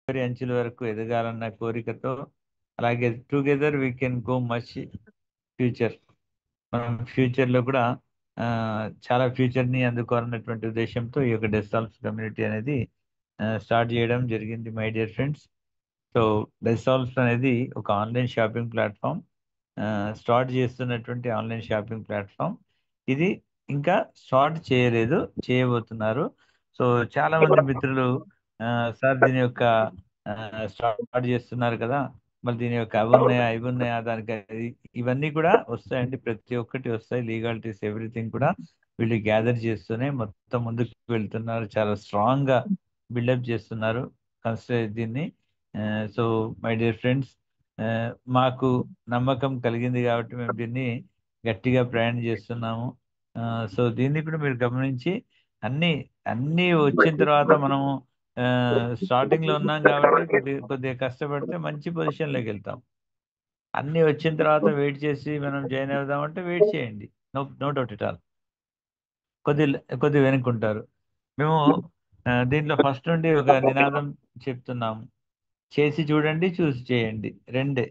చివరి అంచుల వరకు ఎదగాలన్న కోరికతో, అలాగే together we can go much future, మనం ఫ్యూచర్లో కూడా ఆ, చాలా ఫ్యూచర్ని అందుకోవాలన్నటువంటి ఉద్దేశంతో ఈ యొక్క డెస్సాల్వ్స్ కమ్యూనిటీ అనేది స్టార్ట్ చేయడం జరిగింది మై డియర్ ఫ్రెండ్స్. సో డెస్సాల్వ్స్ అనేది ఒక ఆన్లైన్ షాపింగ్ ప్లాట్ఫామ్, స్టార్ట్ చేస్తున్నటువంటి ఆన్లైన్ షాపింగ్ ప్లాట్ఫామ్ ఇది. ఇంకా స్టార్ట్ చేయలేదు, చేయబోతున్నారు. సో చాలా మంది మిత్రులు సార్ దీని యొక్క స్టార్ట్ చేస్తున్నారు కదా, మరి దీని యొక్క అవి ఉన్నాయా ఇవి ఉన్నాయా దానికి ఇవన్నీ కూడా వస్తాయండి, ప్రతి ఒక్కటి వస్తాయి, లీగాలిటీస్ ఎవ్రీథింగ్ కూడా వీళ్ళు గ్యాదర్ చేస్తూనే మొత్తం ముందుకు వెళ్తున్నారు, చాలా స్ట్రాంగ్ గా బిల్డప్ చేస్తున్నారు కన్సిడర్ దీన్ని. సో మై డియర్ ఫ్రెండ్స్, మాకు నమ్మకం కలిగింది కాబట్టి మేము దీన్ని గట్టిగా ప్రయాణం చేస్తున్నాము. సో దీన్ని కూడా మీరు గమనించి అన్ని అన్ని వచ్చిన తర్వాత మనము స్టార్టింగ్ లో ఉన్నాం కాబట్టి కొద్దిగా కష్టపడితే మంచి పొజిషన్లోకి వెళ్తాం. అన్ని వచ్చిన తర్వాత వెయిట్ చేసి మనం జాయిన్ అవుదామంటే వెయిట్ చేయండి, no no doubt it all, కొద్ది కొద్ది వెనుకుంటారు. మేము దీంట్లో ఫస్ట్ నుండి ఒక నినాదం చెప్తున్నాము, చేసి చూడండి చూసి చేయండి రెండే.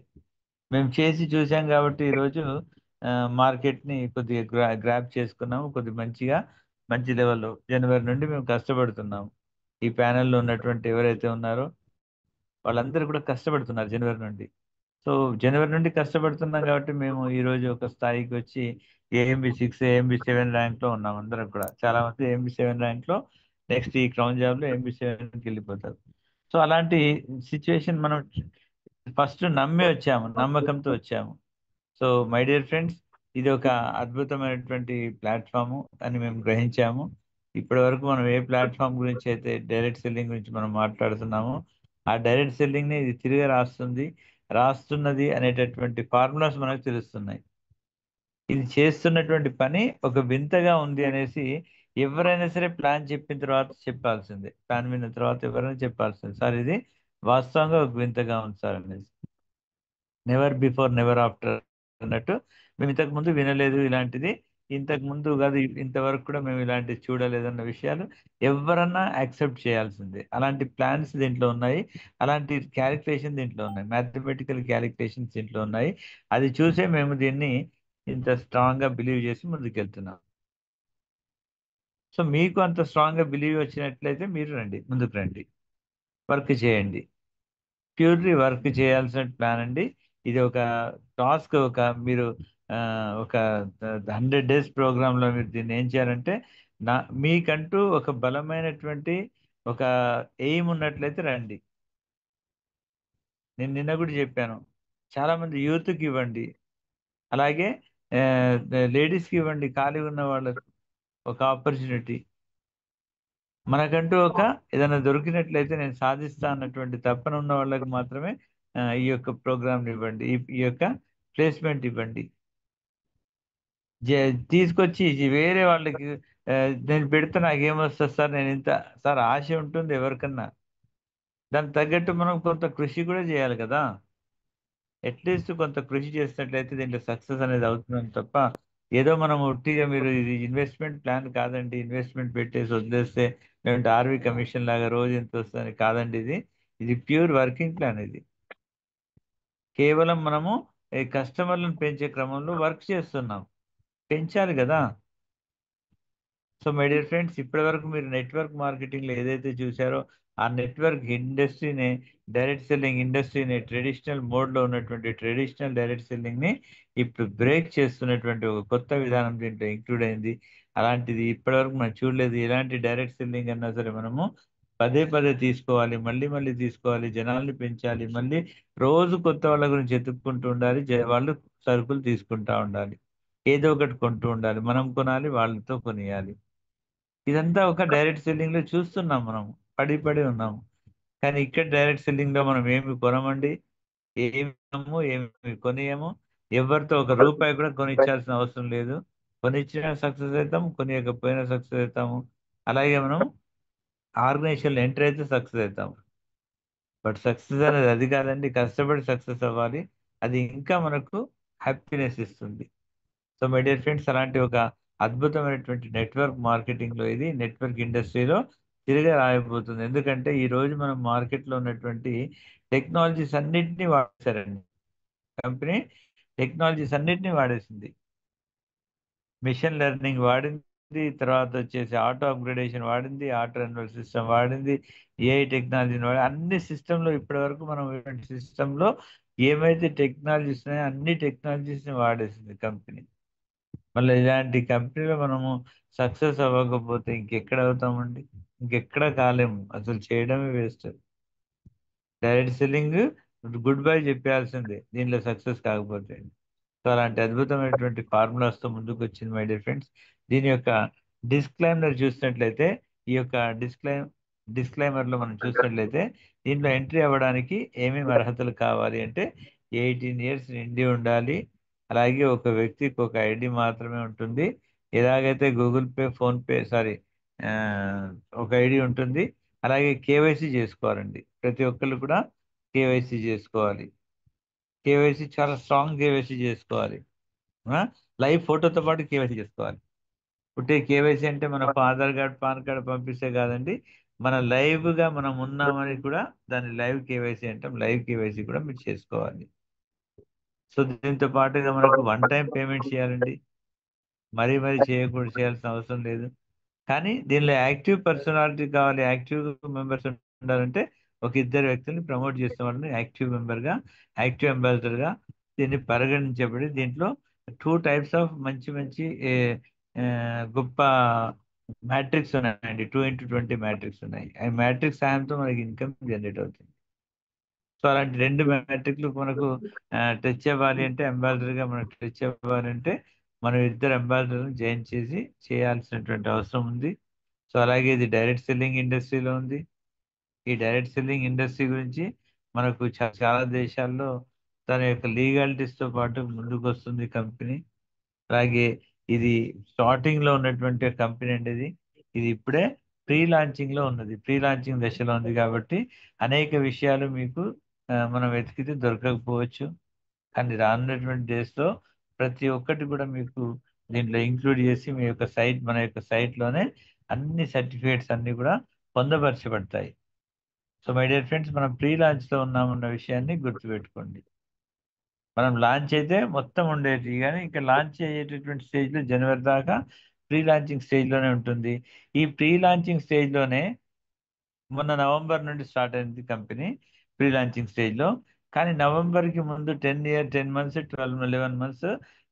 మేము చేసి చూసాం కాబట్టి ఈరోజు మార్కెట్ని కొద్దిగా గ్రాప్ చేసుకున్నాము, కొద్ది మంచిగా మంచి లెవెల్లో జనవరి నుండి మేము కష్టపడుతున్నాము. ఈ ప్యానెల్లో ఉన్నటువంటి ఎవరైతే ఉన్నారో వాళ్ళందరూ కూడా కష్టపడుతున్నారు జనవరి నుండి. సో జనవరి నుండి కష్టపడుతున్నాం కాబట్టి మేము ఈరోజు ఒక స్థాయికి వచ్చి AMB6 AMB7 ర్యాంక్లో ఉన్నాం. అందరం కూడా చాలా మంది AMB7 ర్యాంక్లో, నెక్స్ట్ ఈ క్రౌన్ జాబ్లో AMB7కి వెళ్ళిపోతారు. సో అలాంటి సిచ్యువేషన్ మనం ఫస్ట్ నమ్మి వచ్చాము, నమ్మకంతో వచ్చాము. సో మై డియర్ ఫ్రెండ్స్, ఇది ఒక అద్భుతమైనటువంటి ప్లాట్ఫాము అని మేము గ్రహించాము. ఇప్పటి వరకు మనం ఏ ప్లాట్ఫామ్ గురించి అయితే డైరెక్ట్ సెల్లింగ్ గురించి మనం మాట్లాడుతున్నామో ఆ డైరెక్ట్ సెల్లింగ్ని ఇది తిరిగి రాస్తున్నది అనేటటువంటి ఫార్ములాస్ మనకు తెలుస్తున్నాయి. ఇది చేస్తున్నటువంటి పని ఒక వింతగా ఉంది అనేసి ఎవరైనా సరే ప్లాన్ చెప్పిన తర్వాత చెప్పాల్సిందే, ప్లాన్ విన్న తర్వాత ఎవరైనా చెప్పాల్సిందే, సార్ ఇది వాస్తవంగా ఒక వింతగా ఉంది సార్ అనేసి. నెవర్ బిఫోర్ నెవర్ ఆఫ్టర్ అన్నట్టు, మేము ఇంతకు ముందు వినలేదు ఇలాంటిది, ఇంతకు ముందు కాదు ఇంతవరకు కూడా మేము ఇలాంటివి చూడలేదన్న విషయాలు ఎవరన్నా యాక్సెప్ట్ చేయాల్సిందే. అలాంటి ప్లాన్స్ దీంట్లో ఉన్నాయి, అలాంటి క్యాలిక్యులేషన్ దీంట్లో ఉన్నాయి, మ్యాథమెటికల్ క్యాలిక్యులేషన్స్ దీంట్లో ఉన్నాయి. అది చూసే మేము దీన్ని ఇంత స్ట్రాంగ్గా బిలీవ్ చేసి ముందుకెళ్తున్నాం. సో మీకు అంత స్ట్రాంగ్గా బిలీవ్ వచ్చినట్లయితే మీరు రండి, ముందుకు రండి, వర్క్ చేయండి, ప్యూర్లీ వర్క్ చేయాల్సిన ప్లాన్ అండి. ఇది ఒక టాస్క్, ఒక మీరు ఆ, ఒక 100 days ప్రోగ్రాంలో మీరు దీన్ని ఏం చేయాలంటే, నా మీకంటూ ఒక బలమైనటువంటి ఒక ఎయిమ్ ఉన్నట్లయితే రండి. నేను నిన్న కూడా చెప్పాను, చాలా మంది యూత్కి ఇవ్వండి, అలాగే లేడీస్కి ఇవ్వండి, ఖాళీ ఉన్న వాళ్ళకు ఒక ఆపర్చునిటీ. మనకంటూ ఒక ఏదైనా దొరికినట్లయితే నేను సాధిస్తా అన్నటువంటి తపన ఉన్న వాళ్ళకి మాత్రమే ఈ యొక్క ప్రోగ్రామ్ ఇవ్వండి, ఈ యొక్క ప్లేస్మెంట్ ఇవ్వండి. తీసుకొచ్చి ఇది వేరే వాళ్ళకి నేను పెడితే నాకేమొస్తుంది సార్, నేను ఇంత, సార్ ఆశ ఉంటుంది ఎవరికన్నా, దానికి తగ్గట్టు మనం కొంత కృషి కూడా చేయాలి కదా. అట్లీస్ట్ కొంత కృషి చేసినట్లయితే దీంట్లో సక్సెస్ అనేది అవుతుందని తప్ప, ఏదో మనం ఉట్టిగా మీరు ఇది ఇన్వెస్ట్మెంట్ ప్లాన్ కాదండి, ఇన్వెస్ట్మెంట్ పెట్టేసి వదిలేస్తే లేదంటే ఆర్వి కమిషన్ లాగా రోజు ఎంత వస్తుంది కాదండి, ఇది ఇది ప్యూర్ వర్కింగ్ ప్లాన్. ఇది కేవలం మనము ఈ కస్టమర్లను పెంచే క్రమంలో వర్క్ చేస్తున్నాం, పెంచాలి కదా. సో మై డియర్ ఫ్రెండ్స్, ఇప్పటి వరకు మీరు నెట్వర్క్ మార్కెటింగ్లో ఏదైతే చూసారో ఆ నెట్వర్క్ ఇండస్ట్రీని, డైరెక్ట్ సెల్లింగ్ ఇండస్ట్రీని, ట్రెడిషనల్ మోడ్లో ఉన్నటువంటి ట్రెడిషనల్ డైరెక్ట్ సెల్లింగ్ని ఇప్పుడు బ్రేక్ చేస్తున్నటువంటి ఒక కొత్త విధానం దీంట్లో ఇంక్లూడ్ అయింది. అలాంటిది ఇప్పటివరకు మనం చూడలేదు. ఎలాంటి డైరెక్ట్ సెల్లింగ్ అన్నా సరే మనము పదే పదే తీసుకోవాలి, మళ్ళీ మళ్ళీ తీసుకోవాలి, జనాల్ని పెంచాలి, మళ్ళీ రోజు కొత్త వాళ్ళ గురించి ఎత్తుక్కుంటూ ఉండాలి, వాళ్ళు సరుకులు తీసుకుంటా ఉండాలి, ఏదో ఒకటి కొంటూ ఉండాలి, మనం కొనాలి, వాళ్ళతో కొనియాలి. ఇదంతా ఒక డైరెక్ట్ సెల్లింగ్ లో చూస్తున్నాం, మనం పడి పడి ఉన్నాము. కానీ ఇక్కడ డైరెక్ట్ సెల్లింగ్ లో మనం ఏమి కొనమండి, ఏమి కొనము, ఏమి కొనియము, ఎవరితో ఒక రూపాయి కూడా కొనిచ్చాల్సిన అవసరం లేదు. కొనిచ్చిన సక్సెస్ అవుతాం, కొనియకపోయినా సక్సెస్ అవుతాము. అలాగే మనం ఆర్గనైజేషన్ ఎంటర్ అయితే సక్సెస్ అవుతాము. బట్ సక్సెస్ అనేది అది కాదండి, కష్టపడి సక్సెస్ అవ్వాలి, అది ఇంకా మనకు హ్యాపీనెస్ ఇస్తుంది. సో మై డియర్ ఫ్రెండ్స్, అలాంటి ఒక అద్భుతమైనటువంటి నెట్వర్క్ మార్కెటింగ్లో, ఇది నెట్వర్క్ ఇండస్ట్రీలో తిరిగి రాయిపోతుంది. ఎందుకంటే ఈ రోజు మనం మార్కెట్లో ఉన్నటువంటి టెక్నాలజీస్ అన్నింటినీ వాడేశారండి. కంపెనీ టెక్నాలజీస్ అన్నింటినీ వాడేసింది. మిషన్ లెర్నింగ్ వాడింది, తర్వాత వచ్చేసి ఆటో అప్గ్రేడేషన్ వాడింది, ఆటో రెన్యువల్ సిస్టమ్ వాడింది, ఏఐ టెక్నాలజీని వాడి అన్ని సిస్టంలో ఇప్పటి వరకు మనం సిస్టంలో ఏమైతే టెక్నాలజీస్ ఉన్నాయో అన్ని టెక్నాలజీస్ని వాడేసింది కంపెనీ. మళ్ళీ ఇలాంటి కంపెనీలో మనము సక్సెస్ అవ్వకపోతే ఇంకెక్కడ అవుతామండి? ఇంకెక్కడ కాలేము, అసలు చేయడమే waste. Direct selling good bye చెప్పాల్సిందే దీనిలో సక్సెస్ కాకపోతే. సో అలాంటి అద్భుతమైనటువంటి ఫార్ములాస్తో ముందుకు వచ్చింది మై డియర్ ఫ్రెండ్స్. దీని యొక్క డిస్క్లైమర్ చూసినట్లయితే, ఈ యొక్క డిస్క్లైమర్లో మనం చూసినట్లయితే, దీంట్లో ఎంట్రీ అవ్వడానికి ఏమేమి అర్హతలు కావాలి అంటే 18 ఇయర్స్ నిండి ఉండాలి. అలాగే ఒక వ్యక్తికి ఒక ఐడి మాత్రమే ఉంటుంది. ఎలాగైతే గూగుల్ పే, ఫోన్పే, సారీ, ఒక ఐడి ఉంటుంది. అలాగే కేవైసీ చేసుకోవాలండి. ప్రతి ఒక్కళ్ళు కూడా కేవైసీ చేసుకోవాలి. కేవైసీ చాలా స్ట్రాంగ్ కేవైసీ చేసుకోవాలి. లైవ్ ఫోటోతో పాటు కేవైసీ చేసుకోవాలి. పుట్టే కేవైసీ అంటే మన ఆధార్ కార్డ్, పాన్ కార్డ్ పంపిస్తే కాదండి, మన లైవ్గా మనం ఉన్నామని కూడా దాన్ని లైవ్ కేవైసీ అంటాం. లైవ్ కేవైసీ కూడా మీరు చేసుకోవాలి. సో దీంతో పాటుగా మనకు వన్ టైం పేమెంట్ చేయాలండి. మరీ మరీ చేయాల్సిన అవసరం లేదు. కానీ దీనిలో యాక్టివ్ పర్సనాలిటీ కావాలి, యాక్టివ్ మెంబర్స్ ఉండాలంటే ఒక ఇద్దరు వ్యక్తుల్ని ప్రమోట్ చేసిన వాళ్ళని యాక్టివ్ మెంబర్గా, యాక్టివ్ అంబాసిడర్గా దీన్ని పరిగణించబడి, దీంట్లో 2 టైప్స్ ఆఫ్ మంచి మంచి ఏ, గొప్ప మ్యాట్రిక్స్ ఉన్నాయండి. 2x20 మ్యాట్రిక్స్ ఉన్నాయి. ఆ మ్యాట్రిక్స్ సాయంతో మనకి ఇన్కమ్ జనరేట్ అవుతుంది. సో అలాంటి 2 మ్యాట్రిక్లు మనకు టచ్ అవ్వాలి అంటే, అంబాసిడర్గా మనకు టచ్ అవ్వాలంటే మనం ఇద్దరు అంబాసిడర్ని జాయిన్ చేసి చేయాల్సినటువంటి అవసరం ఉంది. సో అలాగే ఇది డైరెక్ట్ సెల్లింగ్ ఇండస్ట్రీలో ఉంది. ఈ డైరెక్ట్ సెల్లింగ్ ఇండస్ట్రీ గురించి మనకు చాలా దేశాల్లో తన యొక్క లీగాలిటీస్తో పాటు ముందుకు వస్తుంది కంపెనీ. అలాగే ఇది స్టార్టింగ్లో ఉన్నటువంటి కంపెనీ అండి. ఇది ఇప్పుడే ప్రీ లాంచింగ్లో ఉన్నది, ప్రీ లాంచింగ్ దశలో ఉంది. కాబట్టి అనేక విషయాలు మీకు మనం వెతికితే దొరకకపోవచ్చు. కానీ రానున్నటువంటి డేస్లో ప్రతి ఒక్కటి కూడా మీకు దీంట్లో ఇంక్లూడ్ చేసి మీ యొక్క సైట్, మన యొక్క సైట్లోనే అన్ని సర్టిఫికేట్స్ అన్ని కూడా పొందపరచబడతాయి. సో మై డియర్ ఫ్రెండ్స్, మనం ప్రీ లాంచ్లో ఉన్నామన్న విషయాన్ని గుర్తుపెట్టుకోండి. మనం లాంచ్ అయితే మొత్తం ఉండేది, కానీ ఇంకా లాంచ్ అయ్యేటటువంటి స్టేజ్లో జనవరి దాకా ప్రీ లాంచింగ్ స్టేజ్లోనే ఉంటుంది. ఈ ప్రీ లాంచింగ్ స్టేజ్లోనే మొన్న నవంబర్ నుండి స్టార్ట్ అయింది కంపెనీ ప్రీ లాంచింగ్ స్టేజ్లో. కానీ నవంబర్కి ముందు 10 మంత్స్, 11 మంత్స్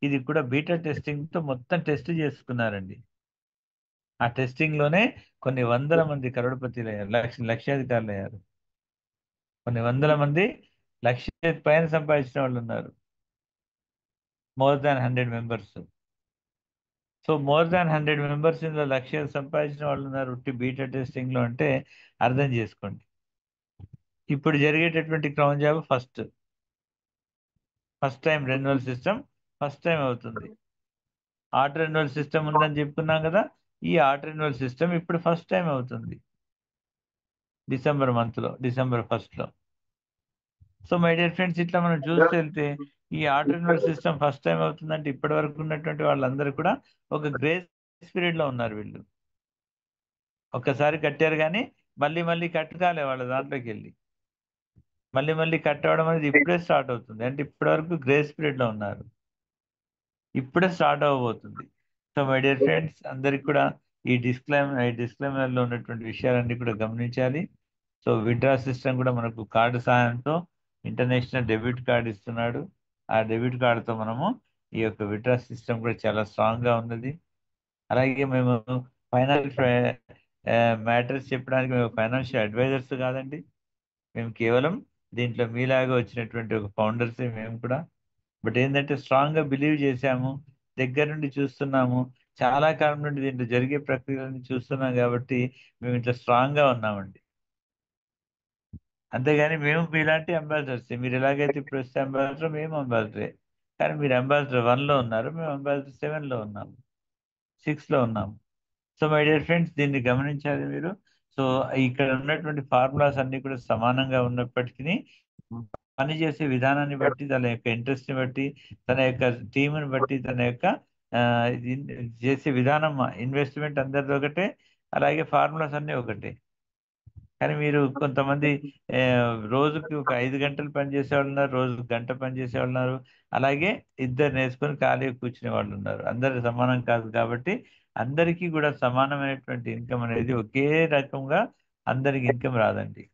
ఇది కూడా బీటా టెస్టింగ్తో మొత్తం టెస్ట్ చేసుకున్నారండి. ఆ టెస్టింగ్లోనే కొన్ని వందల మంది కరోడపతిలు అయ్యారు, లక్షాధికారులు అయ్యారు. కొన్ని వందల మంది లక్ష పైన సంపాదించిన వాళ్ళు ఉన్నారు. More than 100 members. So more than 100 members ఇందులో లక్షలు సంపాదించిన వాళ్ళు ఉన్నారు ఉట్టి బీటా టెస్టింగ్లో అంటే అర్థం చేసుకోండి. ఇప్పుడు జరిగేటటువంటి cron job first time renewal system first time అవుతుంది. ఆటో రెన్యువల్ సిస్టమ్ ఉందని చెప్పుకున్నాం కదా, ఈ ఆటో రెన్యువల్ సిస్టమ్ ఇప్పుడు ఫస్ట్ టైం అవుతుంది డిసెంబర్ 1లో. సో మై డియర్ ఫ్రెండ్స్, ఇట్లా మనం చూస్తూ వెళ్తే ఈ auto renewal system first time అవుతుందంటే ఇప్పటి వరకు ఉన్నటువంటి వాళ్ళందరూ కూడా ఒక గ్రేస్ పీరియడ్ లో ఉన్నారు. వీళ్ళు ఒక్కసారి కట్టారు కానీ మళ్ళీ మళ్ళీ కట్టకాలే వాళ్ళ దాంట్లోకి వెళ్ళి మళ్ళీ మళ్ళీ కట్టవడం అనేది ఇప్పుడే స్టార్ట్ అవుతుంది. అంటే ఇప్పటి వరకు గ్రేస్ పీరియడ్ లో ఉన్నారు, ఇప్పుడే స్టార్ట్ అవ్వబోతుంది. సో మై డియర్ ఫ్రెండ్స్, అందరికి కూడా ఈ డిస్క్లైమర్ లో ఉన్నటువంటి విషయాలన్నీ కూడా గమనించాలి. సో విత్డ్రా సిస్టమ్ కూడా మనకు కార్డు సహాయంతో ఇంటర్నేషనల్ డెబిట్ కార్డు ఇస్తున్నాడు. ఆ డెబిట్ కార్డుతో మనము ఈ యొక్క విత్డ్రా సిస్టమ్ కూడా చాలా స్ట్రాంగ్ గా ఉన్నది. అలాగే మేము ఫైనాన్షియల్ మ్యాటర్స్ చెప్పడానికి మేము ఫైనాన్షియల్ అడ్వైజర్స్ కాదండి. మేము కేవలం దీంట్లో మీలాగా వచ్చినటువంటి ఒక ఫౌండర్స్ మేము కూడా. బట్ ఏంటంటే స్ట్రాంగ్ గా బిలీవ్ చేశాము, దగ్గర నుండి చూస్తున్నాము, చాలా కాలం నుండి దీంట్లో జరిగే ప్రక్రియలను చూస్తున్నాం కాబట్టి మేము ఇట్లా స్ట్రాంగ్ గా ఉన్నామండి. అంతేగాని మేము మీలాంటి అంబాసిడర్స్, మీరు ఎలాగైతే ఇప్పుడు వస్తే అంబాసిడర్, మేము అంబాసిడరే. కానీ మీరు అంబాసిడర్ 1లో ఉన్నారు, మేము అంబాసిడర్ 7లో ఉన్నాము, 6లో ఉన్నాము. సో మై డియర్ ఫ్రెండ్స్, దీన్ని గమనించాలి మీరు. సో ఇక్కడ ఉన్నటువంటి ఫార్ములాస్ అన్ని కూడా సమానంగా ఉన్నప్పటికీ పనిచేసే విధానాన్ని బట్టి, తన యొక్క ఇంట్రెస్ట్ని బట్టి, తన యొక్క టీంని బట్టి, తన యొక్క ఆ, చేసే విధానం, ఇన్వెస్ట్మెంట్ అందరిది ఒకటే, అలాగే ఫార్ములాస్ అన్నీ ఒకటే. కానీ మీరు కొంతమంది ఆ, రోజుకి ఒక 5 గంటలు పనిచేసే వాళ్ళు ఉన్నారు, రోజు గంట పనిచేసే వాళ్ళు ఉన్నారు. అలాగే ఇద్దరు నేర్చుకొని ఖాళీగా కూర్చునే వాళ్ళు ఉన్నారు. అందరు సమానం కాదు కాబట్టి అందరికీ కూడా సమానమైనటువంటి ఇన్కమ్ అనేది ఒకే రకంగా అందరికి ఇన్కమ్ రాదండి.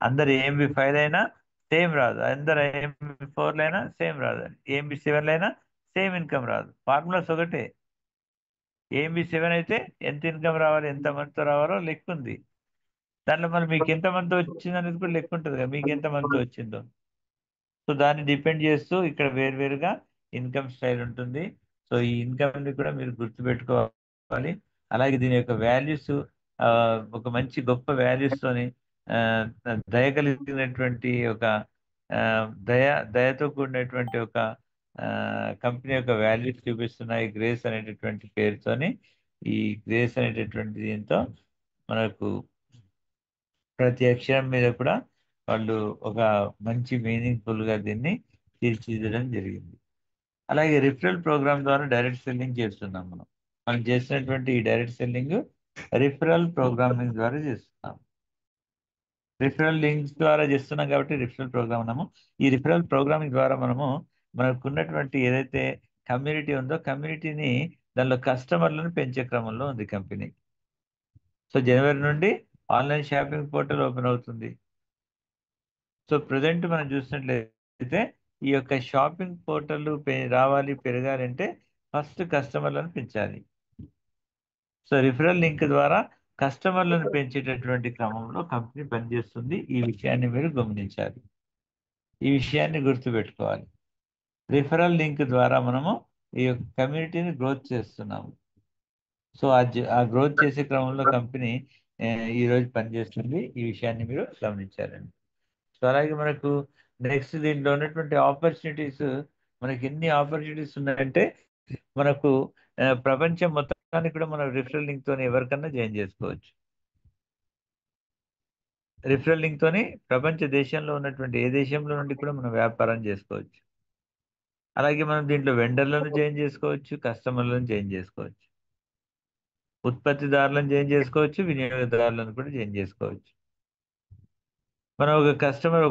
అందరు AMB5 అయినా సేమ్ రాదు, అందరు AMB4 అయినా సేమ్ రాదు, AMB7 అయినా సేమ్ ఇన్కమ్ రాదు. ఫార్ములాస్ ఒకటే. AMB7 అయితే ఎంత ఇన్కమ్ రావాలి, ఎంత మందితో రావాలో లెక్క ఉంది. దాంట్లో మరి మీకు ఎంత మందితో వచ్చింది అనేది కూడా లెక్క ఉంటుంది కదా, మీకు ఎంత మందితో వచ్చిందో. సో దాన్ని డిపెండ్ చేస్తూ ఇక్కడ వేరువేరుగా ఇన్కమ్ స్టైల్ ఉంటుంది. సో ఈ ఇన్కమ్ ని కూడా మీరు గుర్తుపెట్టుకోవాలి. అలాగే దీని యొక్క వాల్యూస్, ఒక మంచి గొప్ప వాల్యూస్ తోని ఆ, దయ కలిగినటువంటి ఒక ఆ, దయ దయతో కూడినటువంటి ఒక కంపెనీ యొక్క వాల్యూస్ చూపిస్తున్నాయి గ్రేస్ అనేటటువంటి పేరుతోని. ఈ గ్రేస్ అనేటటువంటి దీంతో మనకు ప్రతి అక్షరం మీద కూడా వాళ్ళు ఒక మంచి మీనింగ్ఫుల్ గా దీన్ని తీర్చిదిద్దడం జరిగింది. అలాగే రిఫరల్ ప్రోగ్రామ్ ద్వారా డైరెక్ట్ సెల్లింగ్ చేస్తున్నాం మనం. మనం చేసినటువంటి ఈ డైరెక్ట్ సెల్లింగ్ రిఫరల్ ప్రోగ్రామింగ్ ద్వారా చేస్తున్నాం. రిఫరల్ లింక్స్ ద్వారా చేస్తున్నాం కాబట్టి రిఫరల్ ప్రోగ్రామ్ అన్నాము. ఈ రిఫరల్ ప్రోగ్రామింగ్ ద్వారా మనకున్నటువంటి ఏదైతే కమ్యూనిటీ ఉందో కమ్యూనిటీని, దానిలో కస్టమర్లను పెంచే క్రమంలో ఉంది కంపెనీ. సో జనవరి నుండి ఆన్లైన్ షాపింగ్ పోర్టల్ ఓపెన్ అవుతుంది. సో ప్రజెంట్ మనం చూసినట్లయితే ఈ యొక్క షాపింగ్ పోర్టల్ రావాలి, పెరగాలంటే ఫస్ట్ కస్టమర్లను పెంచాలి. సో రిఫరల్ లింక్ ద్వారా కస్టమర్లను పెంచేటటువంటి క్రమంలో కంపెనీ పనిచేస్తుంది. ఈ విషయాన్ని మీరు గమనించాలి, ఈ విషయాన్ని గుర్తుపెట్టుకోవాలి. రిఫరల్ లింక్ ద్వారా మనము ఈ యొక్క కమ్యూనిటీని గ్రోత్ చేస్తున్నాము. సో ఆ గ్రోత్ చేసే క్రమంలో కంపెనీ ఈ రోజు పనిచేస్తుంది. ఈ విషయాన్ని మీరు గమనించాలండి. సో అలాగే మనకు నెక్స్ట్ దీంట్లో ఉన్నటువంటి ఆపర్చునిటీస్, మనకి ఎన్ని ఆపర్చునిటీస్ ఉన్నాయంటే మనకు ప్రపంచం మొత్తానికి కూడా మనం రిఫరల్ లింక్ తోని ఎవరికన్నా జాయిన్ చేసుకోవచ్చు. రిఫరల్ లింక్ తోని ప్రపంచ దేశంలో ఉన్నటువంటి ఏ దేశంలో నుండి కూడా మనం వ్యాపారం చేసుకోవచ్చు. అలాగే మనం దీంట్లో వెండర్లను జాయిన్ చేసుకోవచ్చు, కస్టమర్లను జాయిన్ చేసుకోవచ్చు, ఉత్పత్తిదారులను జాయిన్ చేసుకోవచ్చు, వినియోగదారులను కూడా జాయిన్ చేసుకోవచ్చు. మనం ఒక కస్టమర్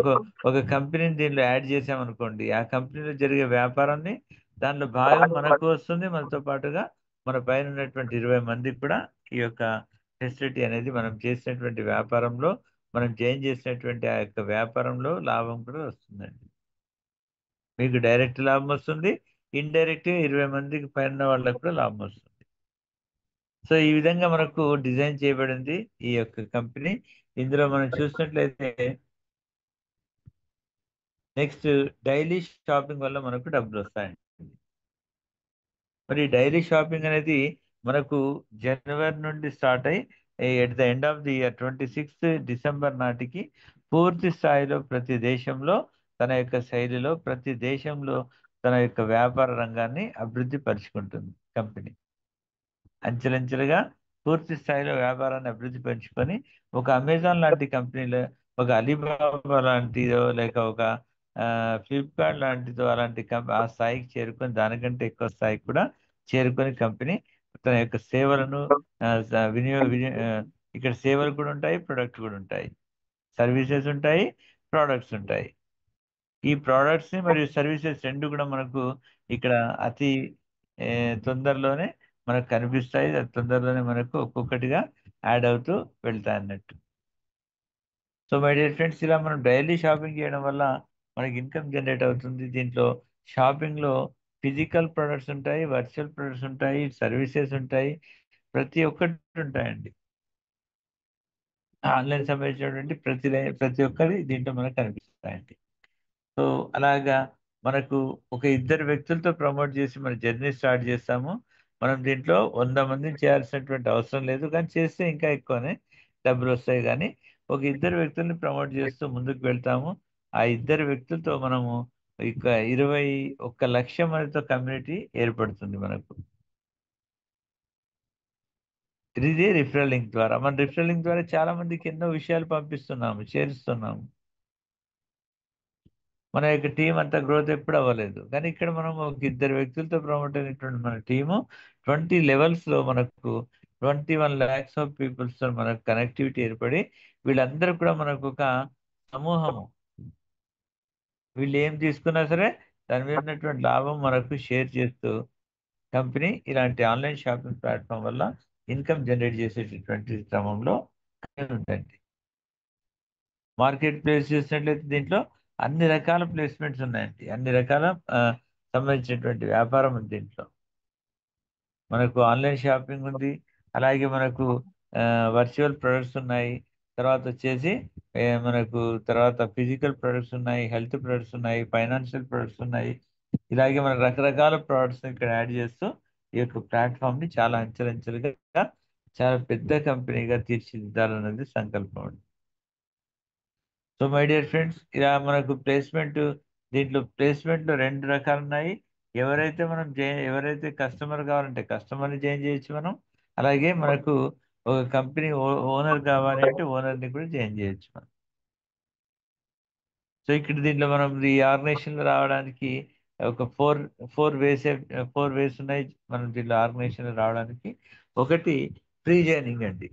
ఒక కంపెనీని దీనిలో యాడ్ చేసామనుకోండి, ఆ కంపెనీలో జరిగే వ్యాపారాన్ని దానిలో భాగం మనకు వస్తుంది. మనతో పాటుగా మన పైన ఉన్నటువంటి 20 మందికి కూడా ఈ యొక్క ఫెసిలిటీ అనేది, మనం చేసినటువంటి వ్యాపారంలో, మనం జాయిన్ చేసినటువంటి ఆ యొక్క వ్యాపారంలో లాభం కూడా వస్తుందండి. మీకు డైరెక్ట్ లాభం వస్తుంది, ఇండైరెక్ట్ గా 20 మందికి పైన వాళ్ళకు కూడా లాభం వస్తుంది. సో ఈ విధంగా మనకు డిజైన్ చేయబడింది ఈ యొక్క కంపెనీ. ఇందులో మనం చూసినట్లయితే నెక్స్ట్ డైలీ షాపింగ్ వల్ల మనకు డబ్బులు వస్తాయండి. మరి డైలీ షాపింగ్ అనేది మనకు జనవరి నుండి స్టార్ట్ అయ్యి at the end of the year 26 December నాటికి పూర్తి స్థాయిలో ప్రతి దేశంలో తన యొక్క శైలిలో, ప్రతి దేశంలో తన యొక్క వ్యాపార రంగాన్ని అభివృద్ధి పరుచుకుంటుంది కంపెనీ. అంచెలంచెలుగా పూర్తి స్థాయిలో వ్యాపారాన్ని అభివృద్ధి పెంచుకొని ఒక అమెజాన్ లాంటి కంపెనీలో, ఒక అలీబాబా లాంటిదో, లేక ఒక ఫ్లిప్కార్ట్ లాంటిదో అలాంటి ఆ స్థాయికి చేరుకొని, దానికంటే ఎక్కువ స్థాయికి కూడా చేరుకొని కంపెనీ తన యొక్క సేవలను ఆ, స- వినియోగ వినియో ఆ, ఇక్కడ సేవలు కూడా ఉంటాయి, ప్రొడక్ట్ కూడా ఉంటాయి, సర్వీసెస్ ఉంటాయి, ప్రోడక్ట్స్ ఉంటాయి. ఈ ప్రోడక్ట్స్ ని మరియు సర్వీసెస్ రెండు కూడా మనకు ఇక్కడ అతి ఏ, తొందరలోనే మనకు కనిపిస్తాయి. అది తొందరలోనే మనకు ఒక్కొక్కటిగా యాడ్ అవుతూ వెళ్తాయి అన్నట్టు. సో మై డియర్ ఫ్రెండ్స్, ఇలా మనం డైలీ షాపింగ్ చేయడం వల్ల మనకి ఇన్కమ్ జనరేట్ అవుతుంది. దీంట్లో షాపింగ్ లో ఫిజికల్ ప్రొడక్ట్స్ ఉంటాయి, వర్చువల్ ప్రొడక్ట్స్ ఉంటాయి, సర్వీసెస్ ఉంటాయి, ప్రతి ఒక్కటి ఉంటాయండి. ఆన్లైన్ సంబంధించినటువంటి ప్రతి ఒక్కరి దీంట్లో మనకు కనిపిస్తాయండి. సో అలాగా మనకు ఒక ఇద్దరు వ్యక్తులతో ప్రమోట్ చేసి మన జర్నీ స్టార్ట్ చేస్తాము. మనం దీంట్లో 100 మందిని చేయాల్సినటువంటి అవసరం లేదు, కానీ చేస్తే ఇంకా ఎక్కువనే డబ్బులు వస్తాయి. కానీ ఒక ఇద్దరు వ్యక్తుల్ని ప్రమోట్ చేస్తూ ముందుకు వెళ్తాము. ఆ ఇద్దరు వ్యక్తులతో మనము ఇక 21 లక్ష మందితో కమ్యూనిటీ ఏర్పడుతుంది మనకు. ఇది రిఫరల్ లింక్ ద్వారా. మన రిఫరల్ లింక్ ద్వారా చాలా మందికి ఎన్నో విషయాలు పంపిస్తున్నాము, చేరుస్తున్నాము. మన యొక్క టీం అంతా గ్రోత్ ఎప్పుడు అవ్వలేదు, కానీ ఇక్కడ మనం ఒక ఇద్దరు వ్యక్తులతో ప్రమోట్ అయినటువంటి మన టీము 20 లెవెల్స్ లో మనకు 21 lakhs ఆఫ్ పీపుల్స్ తో మనకు కనెక్టివిటీ ఏర్పడి వీళ్ళందరూ కూడా మనకు ఒక సమూహము. వీళ్ళు ఏం తీసుకున్నా సరే దాని మీద ఉన్నటువంటి లాభం మనకు షేర్ చేస్తూ కంపెనీ ఇలాంటి ఆన్లైన్ షాపింగ్ ప్లాట్ఫామ్ వల్ల ఇన్కమ్ జనరేట్ చేసేటటువంటి క్రమంలో ఉందండి. మార్కెట్ ప్లేస్ చూసినట్లయితే దీంట్లో అన్ని రకాల ప్లేస్మెంట్స్ ఉన్నాయండి. అన్ని రకాల సంబంధించినటువంటి వ్యాపారం ఉంది దీంట్లో. మనకు ఆన్లైన్ షాపింగ్ ఉంది, అలాగే మనకు వర్చువల్ ప్రొడక్ట్స్ ఉన్నాయి, తర్వాత వచ్చేసి మనకు తర్వాత ఫిజికల్ ప్రొడక్ట్స్ ఉన్నాయి, హెల్త్ ప్రొడక్ట్స్ ఉన్నాయి, ఫైనాన్షియల్ ప్రొడక్ట్స్ ఉన్నాయి. ఇలాగే మనకు రకరకాల ప్రొడక్ట్స్ ఇక్కడ యాడ్ చేస్తూ ఈ యొక్క ప్లాట్ఫామ్ ని చాలా అంచెలంచెలుగా చాలా పెద్ద కంపెనీగా తీర్చిదిద్దాలన్నది సంకల్పం అండి. సో మై డియర్ ఫ్రెండ్స్, ఇలా మనకు ప్లేస్మెంట్, దీంట్లో ప్లేస్మెంట్లో 2 రకాలు ఉన్నాయి. ఎవరైతే కస్టమర్ కావాలంటే కస్టమర్ని జాయిన్ చేయొచ్చు మనం, అలాగే మనకు ఒక కంపెనీ ఓనర్ కావాలి అంటే ఓనర్ని కూడా జాయిన్ చేయొచ్చు మనం. సో ఇక్కడ దీంట్లో మనం ఈ ఆర్గనైజేషన్లో రావడానికి ఒక ఫోర్ వేస్ ఉన్నాయి మనం దీంట్లో ఆర్గనైజేషన్లో రావడానికి. ఒకటి ప్రీ జాయినింగ్ అండి.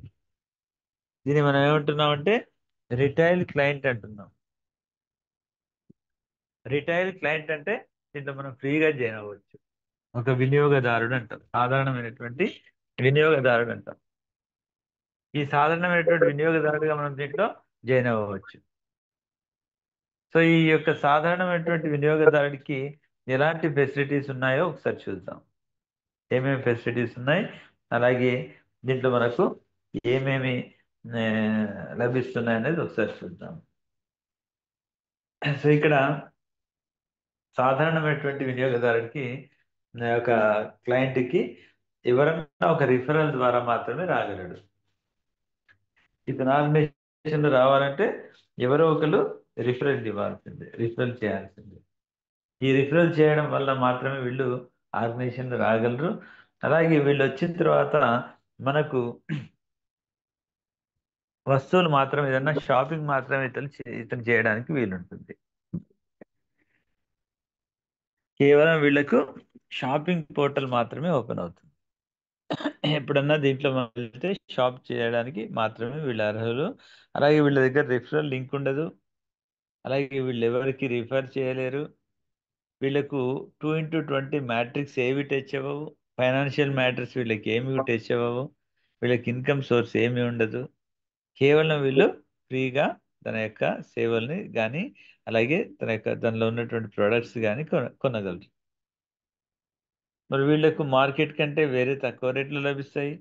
దీన్ని మనం ఏమంటున్నాం అంటే రిటైల్ క్లయింట్ అంటున్నాం. రిటైల్ క్లయింట్ అంటే దీంట్లో మనం ఫ్రీగా జాయిన్ అవ్వచ్చు. ఒక వినియోగదారుడు అంటాం, సాధారణమైనటువంటి వినియోగదారుడు అంటాం. ఈ సాధారణమైనటువంటి వినియోగదారుడిగా మనం దీంట్లో జాయిన్ అవ్వవచ్చు. సో ఈ యొక్క సాధారణమైనటువంటి వినియోగదారుడికి ఎలాంటి ఫెసిలిటీస్ ఉన్నాయో ఒకసారి చూద్దాం. ఏమేమి ఫెసిలిటీస్ ఉన్నాయి, అలాగే దీంట్లో మనకు ఏమేమి లభిస్తున్నాయి అనేది ఒకసారి చూద్దాం. సో ఇక్కడ సాధారణమైనటువంటి వినియోగదారుడికి ఒక క్లయింట్కి ఎవరన్నా ఒక రిఫరల్ ద్వారా మాత్రమే రాగలడు. ఇతను ఆర్గనైజేషన్లో రావాలంటే ఎవరో ఒకరు రిఫరల్ ఇవ్వాల్సిందే, రిఫరల్ చేయాల్సిందే. ఈ రిఫరల్ చేయడం వల్ల మాత్రమే వీళ్ళు ఆర్గనైజేషన్లో రాగలరు. అలాగే వీళ్ళు వచ్చిన తర్వాత మనకు వస్తువులు మాత్రం ఏదన్నా షాపింగ్ మాత్రమే ఇతను చేయడానికి వీలుంటుంది. కేవలం వీళ్ళకు షాపింగ్ పోర్టల్ మాత్రమే ఓపెన్ అవుతుంది. ఎప్పుడన్నా దీంట్లో మనం వెళ్తే షాప్ చేయడానికి మాత్రమే వీళ్ళ అర్హులు. అలాగే వీళ్ళ దగ్గర రిఫరల్ లింక్ ఉండదు, అలాగే వీళ్ళు ఎవరికి రిఫర్ చేయలేరు. వీళ్ళకు 2x20 మ్యాట్రిక్స్ ఏవి టచ్ అవ్వవు, ఫైనాన్షియల్ మ్యాటర్స్ వీళ్ళకి ఏమి టచ్ అవ్వవు, వీళ్ళకి ఇన్కమ్ సోర్స్ ఏమి ఉండదు. కేవలం వీళ్ళు ఫ్రీగా తన యొక్క సేవల్ని కానీ అలాగే దానిలో ఉన్నటువంటి ప్రొడక్ట్స్ కానీ కొనగలరు. మరి వీళ్ళకు మార్కెట్ కంటే వేరే తక్కువ రేట్లు లభిస్తాయి.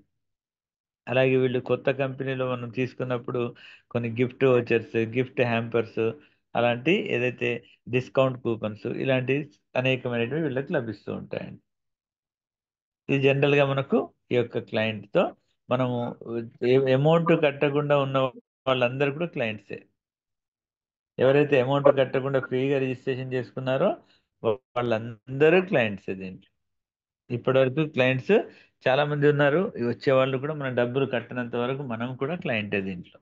అలాగే వీళ్ళు కొత్త కంపెనీలో మనం తీసుకున్నప్పుడు కొన్ని గిఫ్ట్ వోచర్స్, గిఫ్ట్ హ్యాంపర్స్, అలాంటి ఏదైతే డిస్కౌంట్ కూపన్స్, ఇలాంటి అనేకమైనవి వీళ్ళకి లభిస్తూ ఉంటాయండి. ఇది జనరల్గా మనకు ఈ యొక్క క్లయింట్తో మనము అమౌంట్ కట్టకుండా ఉన్న వాళ్ళందరూ కూడా క్లయింట్సే. ఎవరైతే అమౌంట్ కట్టకుండా ఫ్రీగా రిజిస్ట్రేషన్ చేసుకున్నారో వాళ్ళందరూ క్లయింట్సే దీంట్లో. ఇప్పటివరకు క్లయింట్స్ చాలా మంది ఉన్నారు. వచ్చే వాళ్ళు కూడా మన డబ్బులు కట్టినంత వరకు మనం కూడా క్లయింటే దీంట్లో.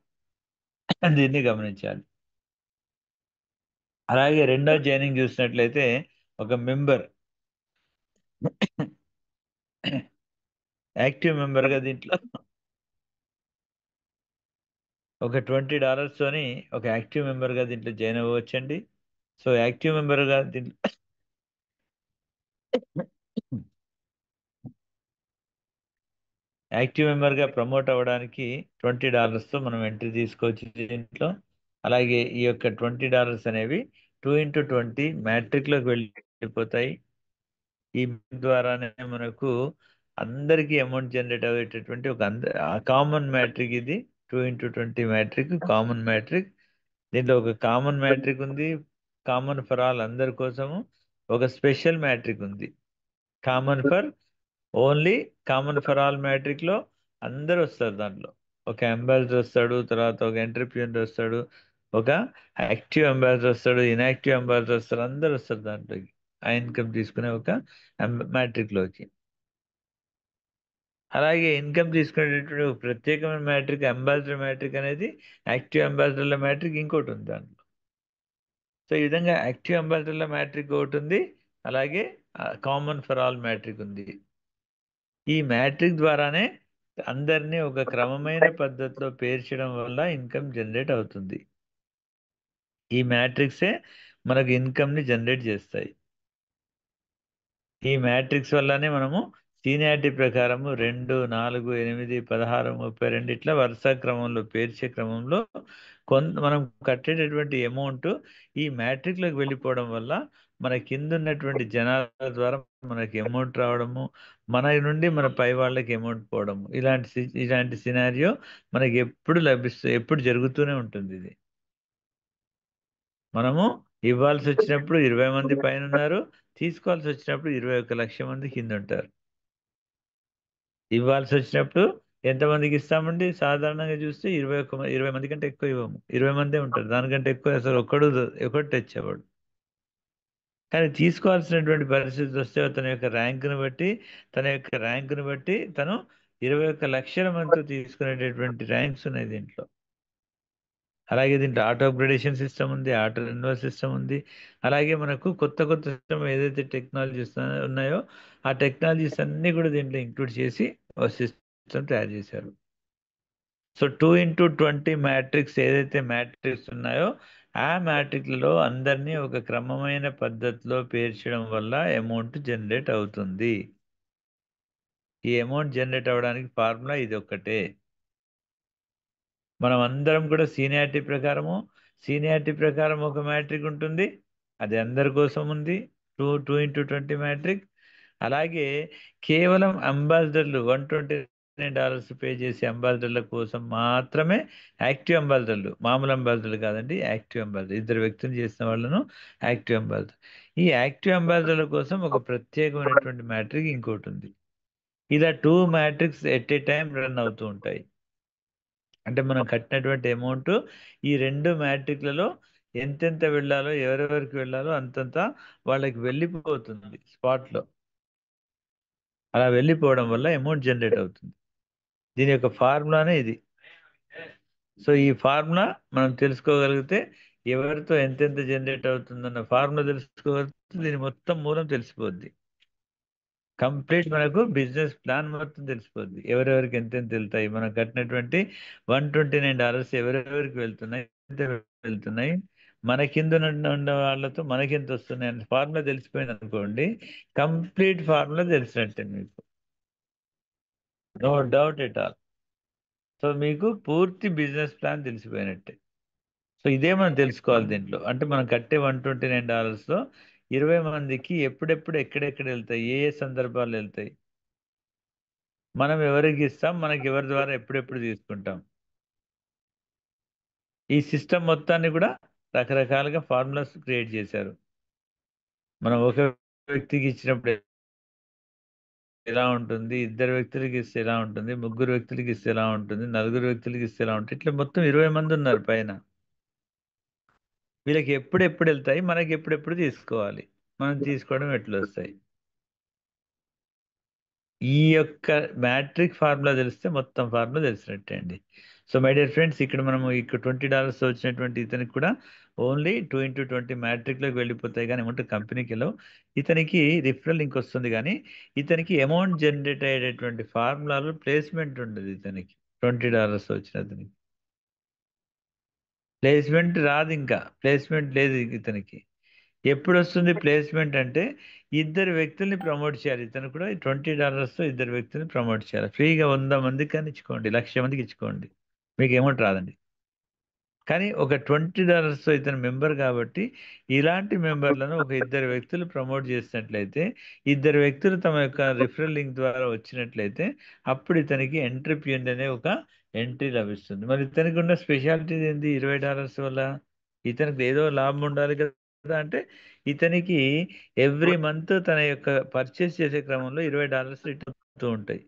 దీన్ని గమనించాలి. అలాగే రెండో జాయినింగ్ చూసినట్లయితే ఒక మెంబర్, యాక్టివ్ మెంబర్గా దీంట్లో ఒక $20తోని ఒక యాక్టివ్ మెంబర్గా దీంట్లో జాయిన్ అవ్వచ్చండి. సో యాక్టివ్ మెంబర్గా దీంట్లో యాక్టివ్ మెంబర్గా ప్రమోట్ అవ్వడానికి $20తో మనం ఎంట్రీ తీసుకోవచ్చు దీంట్లో. అలాగే ఈ యొక్క $20 అనేవి 2x20 మ్యాట్రిక్లోకి వెళ్ళిపోతాయి. ఈ ద్వారానే మనకు అందరికీ అమౌంట్ జనరేట్ అయ్యేటటువంటి ఒక కామన్ మ్యాట్రిక్ ఇది. 2x20 matric common matrix. దీంట్లో ఒక కామన్ మ్యాట్రిక్ ఉంది, కామన్ ఫర్ ఆల్ అందరి కోసము. ఒక స్పెషల్ మ్యాట్రిక్ ఉంది, common for only. Common for all matrix లో అందరు వస్తారు. దాంట్లో ఒక అంబాసిడర్ వస్తాడు, తర్వాత ఒక ఎంటర్ప్రీనర్ వస్తాడు, ఒక యాక్టివ్ అంబాసిడర్ వస్తాడు, ఇన్యాక్టివ్ అంబాసిడర్ వస్తాడు, అందరు వస్తారు దాంట్లోకి ఆ ఇన్కమ్ తీసుకునే ఒక మ్యాట్రిక్ లోకి. అలాగే ఇన్కమ్ తీసుకునేటటువంటి ఒక ప్రత్యేకమైన మ్యాట్రిక్ అంబాసిడర్ మ్యాట్రిక్ అనేది, యాక్టివ్ అంబాసిడర్ల మ్యాట్రిక్ ఇంకోటి ఉంది దాంట్లో. సో ఈ విధంగా యాక్టివ్ అంబాసిడర్ల మ్యాట్రిక్ ఒకటి ఉంది, అలాగే కామన్ ఫర్ ఆల్ మ్యాట్రిక్ ఉంది. ఈ మ్యాట్రిక్ ద్వారానే అందరినీ ఒక క్రమమైన పద్ధతిలో పేర్చడం వల్ల ఇన్కమ్ జనరేట్ అవుతుంది. ఈ మ్యాట్రిక్సే మనకు ఇన్కమ్ని జనరేట్ చేస్తాయి. ఈ మ్యాట్రిక్స్ వల్లనే మనము సీనియారిటీ ప్రకారము 2, 4, 8, 16, 32 ఇట్లా వరుస క్రమంలో పేర్చే క్రమంలో మనం కట్టేటటువంటి అమౌంట్ ఈ మ్యాట్రిక్లోకి వెళ్ళిపోవడం వల్ల మన కింద ఉన్నటువంటి జనాల ద్వారా మనకి అమౌంట్ రావడము, మన నుండి మన పై వాళ్ళకి అమౌంట్ పోవడము, ఇలాంటి సినారియో మనకి ఎప్పుడు ఎప్పుడు జరుగుతూనే ఉంటుంది. ఇది మనము ఇవ్వాల్సి వచ్చినప్పుడు 20 మంది పైన ఉన్నారు, తీసుకోవాల్సి వచ్చినప్పుడు 21 లక్షల మంది కింద ఉంటారు. ఇవ్వాల్సి వచ్చినప్పుడు ఎంతమందికి ఇస్తామండి? సాధారణంగా చూస్తే 20 మంది కంటే ఎక్కువ ఇవ్వము. 20 మందే ఉంటారు. దానికంటే ఎక్కువ అసలు ఒకడు టచ్ అవ్వడు. కానీ తీసుకోవాల్సినటువంటి పరిస్థితి వస్తే తన యొక్క ర్యాంకును బట్టి తను 21 లక్షల మందితో తీసుకునేటటువంటి ర్యాంక్స్ ఉన్నాయి దీంట్లో. అలాగే దీంట్లో ఆటో అప్గ్రేడేషన్ సిస్టమ్ ఉంది, ఆటో రెన్యువల్ సిస్టమ్ ఉంది. అలాగే మనకు కొత్త కొత్త సిస్టమ్ ఏదైతే టెక్నాలజీస్ ఉన్నాయో ఆ టెక్నాలజీస్ అన్నీ కూడా దీంట్లో ఇంక్లూడ్ చేసి ఒక సిస్టమ్ తయారు చేశారు. సో 2x20 మ్యాట్రిక్స్ ఏదైతే మ్యాట్రిక్స్ ఉన్నాయో ఆ మ్యాట్రిక్లలో అందరినీ ఒక క్రమమైన పద్ధతిలో పేర్చడం వల్ల అమౌంట్ జనరేట్ అవుతుంది. ఈ అమౌంట్ జనరేట్ అవ్వడానికి ఫార్ములా ఇది ఒక్కటే. మనం అందరం కూడా సీనియారిటీ ప్రకారం ఒక మ్యాట్రిక్ ఉంటుంది. అది అందరి కోసం ఉంది. 2x20 matric. అలాగే కేవలం అంబాసిడర్లు $129 పే చేసే అంబాసిడర్ల కోసం మాత్రమే యాక్టివ్ అంబాసిడర్లు, మామూలు అంబాసిడర్లు కాదండి, యాక్టివ్ అంబాసిడర్, 2 వ్యక్తులు చేసిన వాళ్ళను యాక్టివ్ అంబాసిడర్. ఈ యాక్టివ్ అంబాసిడర్ల కోసం ఒక ప్రత్యేకమైనటువంటి మ్యాట్రిక్ ఇంకోటి ఉంది. ఇలా 2 matrix at a time run అవుతూ ఉంటాయి. అంటే మనం కట్టినటువంటి అమౌంట్ ఈ 2 మ్యాట్రిక్లలో ఎంతెంత వెళ్ళాలో, ఎవరెవరికి వెళ్ళాలో అంతంత వాళ్ళకి వెళ్ళిపోతుంది స్పాట్లో. అలా వెళ్ళిపోవడం వల్ల అమౌంట్ జనరేట్ అవుతుంది. దీని యొక్క ఫార్ములానే ఇది. సో ఈ ఫార్ములా మనం తెలుసుకోగలిగితే ఎవరితో ఎంతెంత జనరేట్ అవుతుందన్న ఫార్ములా తెలుసుకోగలిగితే దీని మొత్తం మూలం తెలిసిపోద్ది. కంప్లీట్ మనకు బిజినెస్ ప్లాన్ మొత్తం తెలిసిపోద్ది. ఎవరెవరికి ఎంతెంత వెళ్తాయి, మనం కట్టినటువంటి $129 ఎవరెవరికి వెళ్తున్నాయి, ఎంత వెళ్తున్నాయి, మన కింద ఉన్న వాళ్ళతో మనకి ఎంత వస్తున్నాయి అనే ఫార్ములా తెలిసిపోయింది అనుకోండి, కంప్లీట్ ఫార్ములా తెలిసినట్టే మీకు. No doubt at all. So మీకు పూర్తి బిజినెస్ ప్లాన్ తెలిసిపోయినట్టే. సో ఇదే మనం తెలుసుకోవాలి దీంట్లో. అంటే మనం కట్టే $129లో 20 మందికి ఎప్పుడెప్పుడు ఎక్కడెక్కడ వెళ్తాయి, ఏ ఏ సందర్భాలు వెళ్తాయి, మనం ఎవరికి ఇస్తాం, మనకి ఎవరి ద్వారా ఎప్పుడెప్పుడు తీసుకుంటాం. ఈ సిస్టమ్ మొత్తాన్ని కూడా రకరకాలుగా ఫార్ములాస్ క్రియేట్ చేశారు. మనం ఒక వ్యక్తికి ఇచ్చినప్పుడు ఎలా ఉంటుంది, 2 వ్యక్తులకి ఇస్తే ఎలా ఉంటుంది, 3 వ్యక్తులకి ఇస్తే ఎలా ఉంటుంది, 4 వ్యక్తులకి ఇస్తే ఎలా ఉంటుంది, ఇట్లా మొత్తం 20 మంది ఉన్నారు పైన. వీళ్ళకి ఎప్పుడెప్పుడు వెళ్తాయి, మనకి ఎప్పుడెప్పుడు తీసుకోవాలి, మనం తీసుకోవడం ఎట్లా వస్తాయి. ఈ యొక్క మ్యాట్రిక్ ఫార్ములా తెలిస్తే మొత్తం ఫార్ములా తెలిసినట్టే అండి. సో మై డియర్ ఫ్రెండ్స్, ఇక్కడ మనము ఇక్కడ $20 వచ్చినటువంటి ఇతనికి కూడా ఓన్లీ 2x20 మ్యాట్రిక్లోకి వెళ్ళిపోతాయి కానీ అమౌంట్ కంపెనీకి వెళ్ళవు. ఇతనికి రిఫరల్ లింక్ వస్తుంది కానీ ఇతనికి అమౌంట్ జనరేట్ అయ్యేటటువంటి ఫార్ములాలో ప్లేస్మెంట్ ఉండదు. ఇతనికి $20 వచ్చిన అతనికి ప్లేస్మెంట్ రాదు. ఇంకా ప్లేస్మెంట్ లేదు ఇతనికి. ఎప్పుడు వస్తుంది ప్లేస్మెంట్ అంటే ఇద్దరు వ్యక్తుల్ని ప్రమోట్ చేయాలి. ఇతను కూడా $20తో ఇద్దరు వ్యక్తుల్ని ప్రమోట్ చేయాలి. ఫ్రీగా 100 మందికి కానీ ఇచ్చుకోండి, 1,00,000 మందికి ఇచ్చుకోండి, మీకు అమౌంట్ రాదండి. కానీ ఒక $20తో ఇతను మెంబర్ కాబట్టి ఇలాంటి మెంబర్లను ఒక ఇద్దరు వ్యక్తులు ప్రమోట్ చేసినట్లయితే, ఇద్దరు వ్యక్తులు తమ యొక్క రిఫరల్ లింక్ ద్వారా వచ్చినట్లయితే అప్పుడు ఇతనికి ఎంట్రీ పిన్ అనే ఒక ఎంట్రీ లభిస్తుంది. మరి ఇతనికి ఉన్న స్పెషాలిటీ ఏంది? $20 వల్ల ఇతనికి ఏదో లాభం ఉండాలి కదా. అంటే ఇతనికి ఎవ్రీ మంత్ తన యొక్క పర్చేస్ చేసే క్రమంలో $20 రిటర్న్ అవుతూ ఉంటాయి.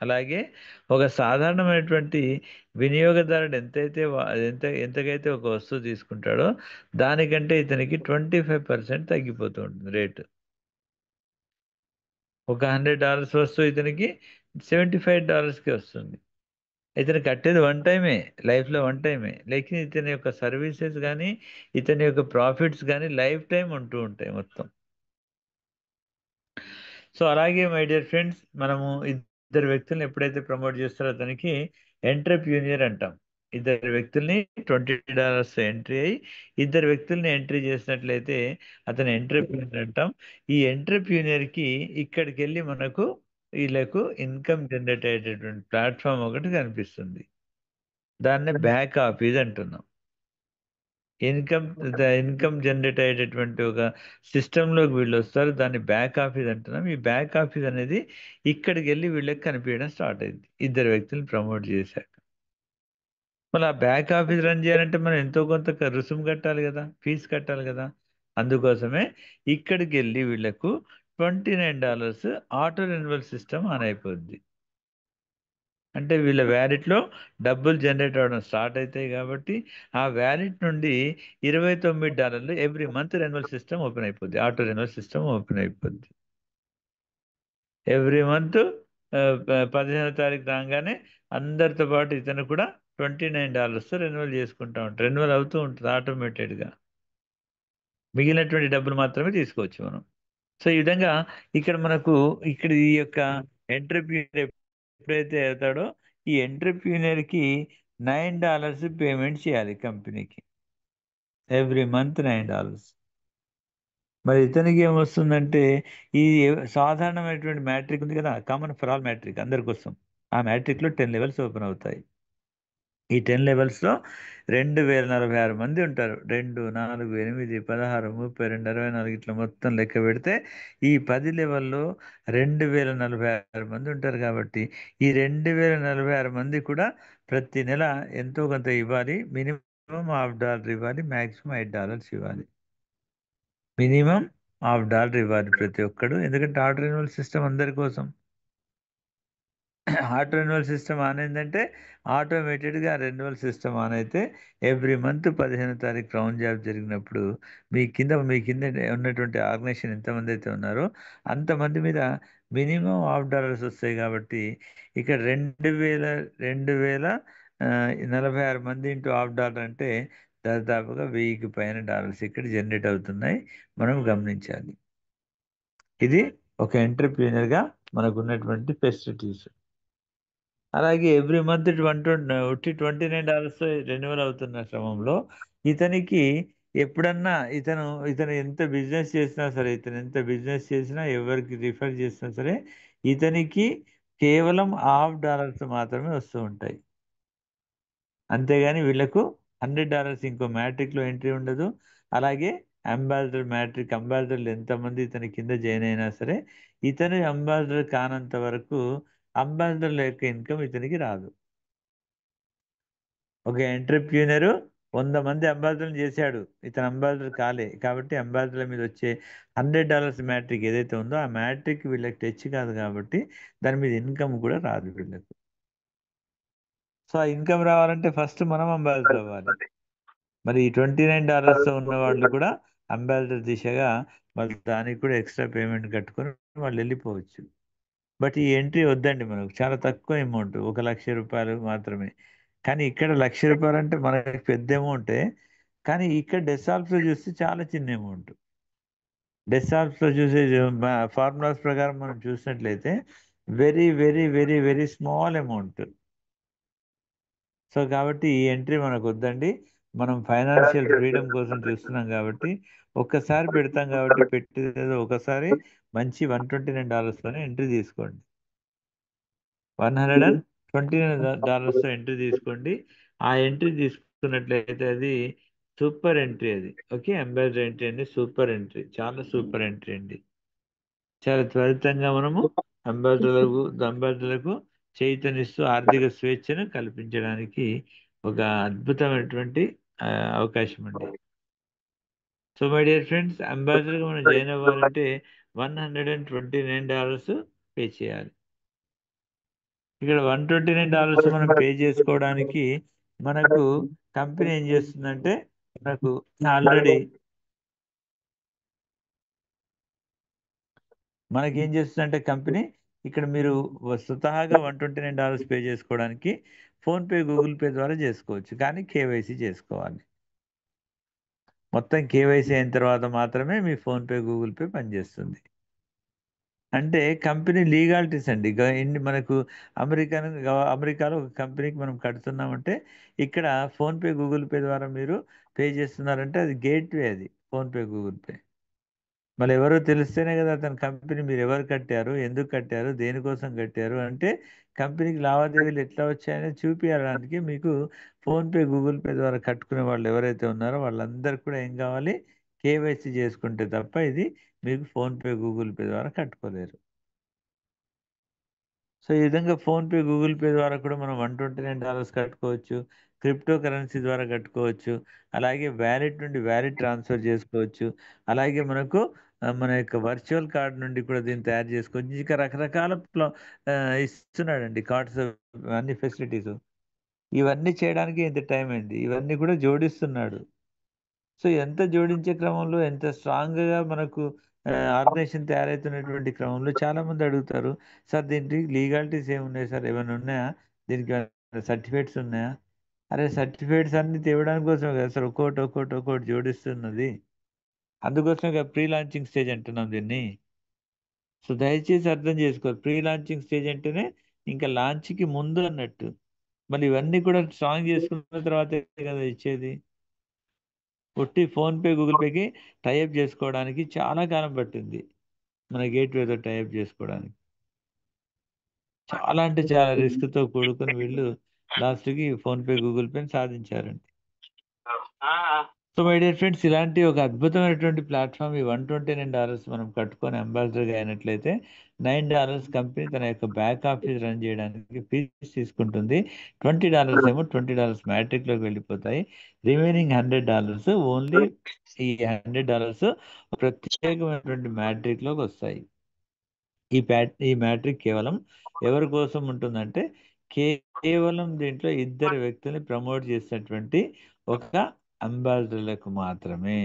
అలాగే ఒక సాధారణమైనటువంటి వినియోగదారుడు ఎంతకైతే ఒక వస్తువు తీసుకుంటాడో దానికంటే ఇతనికి 25% తగ్గిపోతూ ఉంటుంది రేటు. ఒక $100 వస్తువు ఇతనికి $75కి వస్తుంది. ఇతను కట్టేది వన్ టైమే, లైఫ్లో వన్ టైమే. లేకిన్ ఇతని యొక్క సర్వీసెస్ కానీ ఇతని యొక్క ప్రాఫిట్స్ కానీ లైఫ్ టైం ఉంటూ ఉంటాయి మొత్తం. సో అలాగే మై డియర్ ఫ్రెండ్స్, మనము ఇద్దరు వ్యక్తుల్ని ఎప్పుడైతే ప్రమోట్ చేస్తారో అతనికి ఎంటర్ప్రీనియర్ అంటాం. ఇద్దరు వ్యక్తుల్ని $20 ఎంట్రీ అయ్యి ఇద్దరు వ్యక్తుల్ని ఎంట్రీ చేసినట్లయితే అతను ఎంటర్ప్రీనియర్ అంటాం. ఈ ఎంటర్ప్రీనియర్ కి ఇక్కడికి వెళ్ళి మనకు వీళ్ళకు ఇన్కమ్ జనరేట్ అయ్యేటటువంటి ప్లాట్ఫామ్ ఒకటి కనిపిస్తుంది. దాన్ని బ్యాక్ ఆఫీస్ అంటున్నాం. ఇన్కమ్ ఇన్కమ్ జనరేట్ అయ్యేటటువంటి ఒక సిస్టంలోకి వీళ్ళు వస్తారు. దాన్ని బ్యాక్ ఆఫీస్ అంటున్నాం. ఈ బ్యాక్ ఆఫీస్ అనేది ఇక్కడికి వెళ్ళి వీళ్ళకి కనిపించడం స్టార్ట్ అయింది ఇద్దరు వ్యక్తులు ప్రమోట్ చేశాక. మళ్ళీ ఆ బ్యాక్ ఆఫీస్ రన్ చేయాలంటే మనం ఎంతో కొంత రుసుము కట్టాలి కదా, ఫీజు కట్టాలి కదా. అందుకోసమే ఇక్కడికి వెళ్ళి వీళ్ళకు $29 ఆటో రెన్యువల్ సిస్టమ్ ఆన్ అయిపోద్ది. అంటే వీళ్ళ వ్యాలెట్‌లో డబ్బులు జనరేట్ అవ్వడం స్టార్ట్ అయితాయి కాబట్టి, ఆ వ్యాలెట్ నుండి $29 every month renewal system open అయిపోద్ది. ఆటో రెన్యువల్ సిస్టమ్ ఓపెన్ అయిపోద్ది. ఎవ్రీ మంత్ 15వ తారీఖు రాగానే అందరితో పాటు ఇతను కూడా $29 రెన్యువల్ చేసుకుంటా ఉంటాడు. రెన్యువల్ అవుతూ ఉంటుంది ఆటోమేటెడ్‌గా. మిగిలినటువంటి డబ్బులు మాత్రమే తీసుకోవచ్చు మనం. సో, ఈ విధంగా ఇక్కడ మనకు ఇక్కడ ఈ యొక్క ఎంటర్‌ప్రెన్యూర్ ఎప్పుడైతే అవుతాడో, ఈ ఎంటర్‌ప్రెన్యూర్‌కి $9 పేమెంట్ చేయాలి కంపెనీకి. Every month $9. మరి ఇతనికి ఏమొస్తుందంటే, ఈ సాధారణమైనటువంటి మ్యాట్రిక్ ఉంది కదా! కామన్ ఫర్ ఆల్ మ్యాట్రిక్ అందరికోసం. ఆ మ్యాట్రిక్‌లో 10 లెవెల్స్ ఓపెన్ అవుతాయి. ఈ 10 లెవెల్స్‌లో 2046 మంది ఉంటారు. 2, 4, 8, 16, 32, 64 ఇట్లా మొత్తం లెక్క పెడితే ఈ 10 లెవెల్‌లో 2046 మంది ఉంటారు కాబట్టి, ఈ 2046 మంది కూడా ప్రతి నెల ఎంతో కొంత ఇవ్వాలి. మినిమమ్ $1/2 ఇవ్వాలి. మాక్సిమం $8 ఇవ్వాలి. మినిమమ్ $1/2 ఇవ్వాలి ప్రతి ఒక్కడు. ఎందుకంటే ఆటో రెన్యువల్ సిస్టమ్ అందరి కోసం. ఆటో రెన్యువల్ సిస్టమ్ ఆన్ అయిందంటే ఆటోమేటెడ్‌గా రెన్యువల్ సిస్టమ్ ఆన్ అయితే ఎవ్రీ మంత్ 15వ తారీఖు రౌండ్ జాబ్ జరిగినప్పుడు మీ కింద ఉన్నటువంటి ఆర్గనైజేషన్ ఎంతమందైతే ఉన్నారో అంతమంది మీద మినిమమ్ $1/2 వస్తాయి కాబట్టి ఇక్కడ 2046 మంది ఇంటూ $1/2 అంటే దాదాపుగా 1000కి పైన డాలర్స్ ఇక్కడ జనరేట్ అవుతున్నాయి. మనం గమనించాలి. ఇది ఒక ఎంటర్‌ప్రెన్యూర్‌గా మనకున్నటువంటి ఫెసిలిటీస్. అలాగే ఎవ్రీ మంత్ $29 రెన్యువల్ అవుతున్న క్రమంలో ఇతనికి ఎప్పుడన్నా ఇతను ఎంత బిజినెస్ చేసినా సరే, ఇతను ఎంత బిజినెస్ చేసినా, ఎవరికి రిఫర్ చేసినా సరే, ఇతనికి కేవలం $1/2 మాత్రమే వస్తూ ఉంటాయి. అంతేగాని వీళ్ళకు $100 ఇంకో మ్యాట్రిక్‌లో ఎంట్రీ ఉండదు. అలాగే అంబాసిడర్‌లు ఎంతమంది ఇతని కింద జాయిన్ అయినా సరే, ఇతను అంబాసిడర్ కానంత వరకు అంబాసిడర్‌ల యొక్క ఇన్‌కమ్ ఇతనికి రాదు. ఒక ఎంటర్‌ప్రెన్యూర్ 100 మంది అంబాసిడర్‌లని చేశాడు. ఇతను అంబాసిడర్ కాలే. కాబట్టి అంబాసిడర్‌ల మీద వచ్చే $100 మ్యాట్రిక్ ఏదైతే ఉందో, ఆ మ్యాట్రిక్ వీళ్ళకి టచ్ కాదు కాబట్టి, దాని మీద ఇన్‌కమ్ కూడా రాదు వీళ్ళకు. సో, ఆ ఇన్‌కమ్ రావాలంటే ఫస్ట్ మనం అంబాసిడర్ అవ్వాలి. మరి ఈ $29 ఉన్న వాళ్ళు కూడా అంబాసిడర్ దిశగా వాళ్ళు దానికి కూడా ఎక్స్‌ట్రా పేమెంట్ కట్టుకొని వాళ్ళెళ్ళిపోవచ్చు. బట్ ఈ ఎంట్రీ వద్దండి మనకు. చాలా తక్కువ అమౌంట్. ఒక ₹1,00,000 మాత్రమే. కానీ ఇక్కడ ₹1,00,000 అంటే మనకి పెద్ద అమౌంటే. కానీ ఇక్కడ డెస్సాల్ట్‌లో చూస్తే చాలా చిన్న అమౌంట్. డెస్సాల్ట్‌లో చూసే ఫార్ములాస్ ప్రకారం మనం చూసినట్లయితే very, very, very, very small amount. So, కాబట్టి ఈ ఎంట్రీ మనకొద్దండి. మనం ఫైనాన్షియల్ ఫ్రీడమ్ కోసం చూస్తున్నాం కాబట్టి, ఒక్కసారి పెడతాం కాబట్టి పెట్టేదేదో ఒకసారి మంచి $129 ఎంట్రీ తీసుకోండి. $129 ఎంట్రీ తీసుకోండి. ఆ ఎంట్రీ తీసుకున్నట్లయితే అది సూపర్ ఎంట్రీ అది. ఓకే. అంబాసిడర్ ఎంట్రీ అండి. Super entry. చాలా సూపర్ ఎంట్రీ అండి. చాలా త్వరితంగా మనము అంబాసిడర్‌లకు చేయూతనిస్తూ ఆర్థిక స్వేచ్ఛను కల్పించడానికి ఒక అద్భుతమైనటువంటి అవకాశం అండి. సో, మై డియర్ ఫ్రెండ్స్ అంబాసిడర్‌గా మనం జాయిన్ అవ్వాలంటే $129 పే చేయాలి. ఇక్కడ $129 మనం పే చేసుకోవడానికి మనకు కంపెనీ ఏం చేస్తుందంటే మనకు ఆల్రెడీ మనకేం చేస్తుందంటే కంపెనీ ఇక్కడ మీరు స్వతహాగా $129 పే చేసుకోవడానికి ఫోన్‌పే, గూగుల్ పే ద్వారా చేసుకోవచ్చు. కానీ కేవైసీ చేసుకోవాలి. మొత్తం కేవైసీ అయిన తర్వాత మాత్రమే మీ ఫోన్‌పే, గూగుల్ పే పనిచేస్తుంది. అంటే కంపెనీ లీగాలిటీస్ అండి. మనకు అమెరికాలో ఒక కంపెనీకి మనం కడుతున్నామంటే ఇక్కడ ఫోన్‌పే, గూగుల్ పే ద్వారా మీరు పే చేస్తున్నారంటే అది గేట్‌వే అది ఫోన్‌పే, గూగుల్ పే. మళ్ళెవరో తెలిస్తేనే కదా అతని కంపెనీ మీరెవరు కట్టారు? ఎందుకు కట్టారు? దేనికోసం కట్టారు? అంటే కంపెనీకి లావాదేవీలు ఎట్లా వచ్చాయని చూపియడానికి మీకు ఫోన్‌పే, గూగుల్ పే ద్వారా కట్టుకునే వాళ్ళు ఎవరైతే ఉన్నారో వాళ్ళందరికి కూడా ఏం కావాలి? కేవైసీ చేసుకుంటే తప్ప ఇది మీకు ఫోన్‌పే, గూగుల్ పే ద్వారా కట్టుకోలేరు. సో, ఈ విధంగా ఫోన్‌పే, గూగుల్ పే ద్వారా కూడా మనం $129 కట్టుకోవచ్చు. క్రిప్టో కరెన్సీ ద్వారా కట్టుకోవచ్చు. అలాగే వాలెట్ నుండి వాలెట్ ట్రాన్స్‌ఫర్ చేసుకోవచ్చు. అలాగే మనకు మన యొక్క వర్చువల్ కార్డ్ నుండి కూడా దీన్ని తయారు చేసుకోవచ్చు. ఇంకా రకరకాల ఇస్తున్నాడండి కార్డ్స్ అన్ని ఫెసిలిటీసు. ఇవన్నీ చేయడానికి ఇంత టైం అయింది. ఇవన్నీ కూడా జోడిస్తున్నాడు. సో, ఎంత జోడించే క్రమంలో ఎంత స్ట్రాంగ్‌గా మనకు ఆర్గనైజేషన్ తయారైతున్నటువంటి క్రమంలో చాలామంది అడుగుతారు. సార్ దీనికి లీగాలిటీస్ ఏమున్నాయి సార్? ఏమైనా ఉన్నాయా? దీనికి ఏమైనా సర్టిఫికేట్స్ ఉన్నాయా? అరే! సర్టిఫికేట్స్ అన్నీ తేవడానికి కోసమే కదా సార్ ఒక్కోటి జోడిస్తున్నది. అందుకోసమే ప్రీ లాంచింగ్ స్టేజ్ అంటున్నాం దీన్ని. సో, దయచేసి అర్థం చేసుకోవాలి. ప్రీ లాంచింగ్ స్టేజ్ అంటేనే ఇంకా లాంచ్‌కి ముందు అన్నట్టు. మళ్ళీ ఇవన్నీ కూడా స్ట్రాంగ్ చేసుకున్న తర్వాతే కదా ఇచ్చేది. ఒట్టి ఫోన్‌పే, గూగుల్ పేకి టై అప్ జేసుకోవడానికి చాలా కాలం పట్టింది. మన గేట్‌వేతో టై అప్ జేసుకోవడానికి. చాలా అంటే చాలా రిస్క్‌తో కూడుకొని వీళ్ళు లాస్ట్‌కి ఫోన్‌పే, గూగుల్ పేని సాధించారండి. సో, మై డియర్ ఫ్రెండ్స్ ఇలాంటి ఒక అద్భుతమైనటువంటి ప్లాట్‌ఫార్మ్ ఈ $129 మనం కట్టుకొని అంబాసిడర్‌గా అయినట్లయితే $9 కంపెనీ తన యొక్క బ్యాక్ ఆఫీస్ రన్ చేయడానికి ఫీస్ తీసుకుంటుంది. $20 ఏమో $20 మ్యాట్రిక్‌లోకి వెళ్ళిపోతాయి. రిమైనింగ్ $100 ఓన్లీ ఈ $100 ప్రత్యేకమైనటువంటి మ్యాట్రిక్‌లోకొస్తాయి. ఈ మ్యాట్రిక్ కేవలం ఎవరి కోసం ఉంటుందంటే, కేవలం దీంట్లో ఇద్దరు వ్యక్తుల్ని ప్రమోట్ చేసేటువంటి ఒక అంబాసిడర్‌లకు మాత్రమే.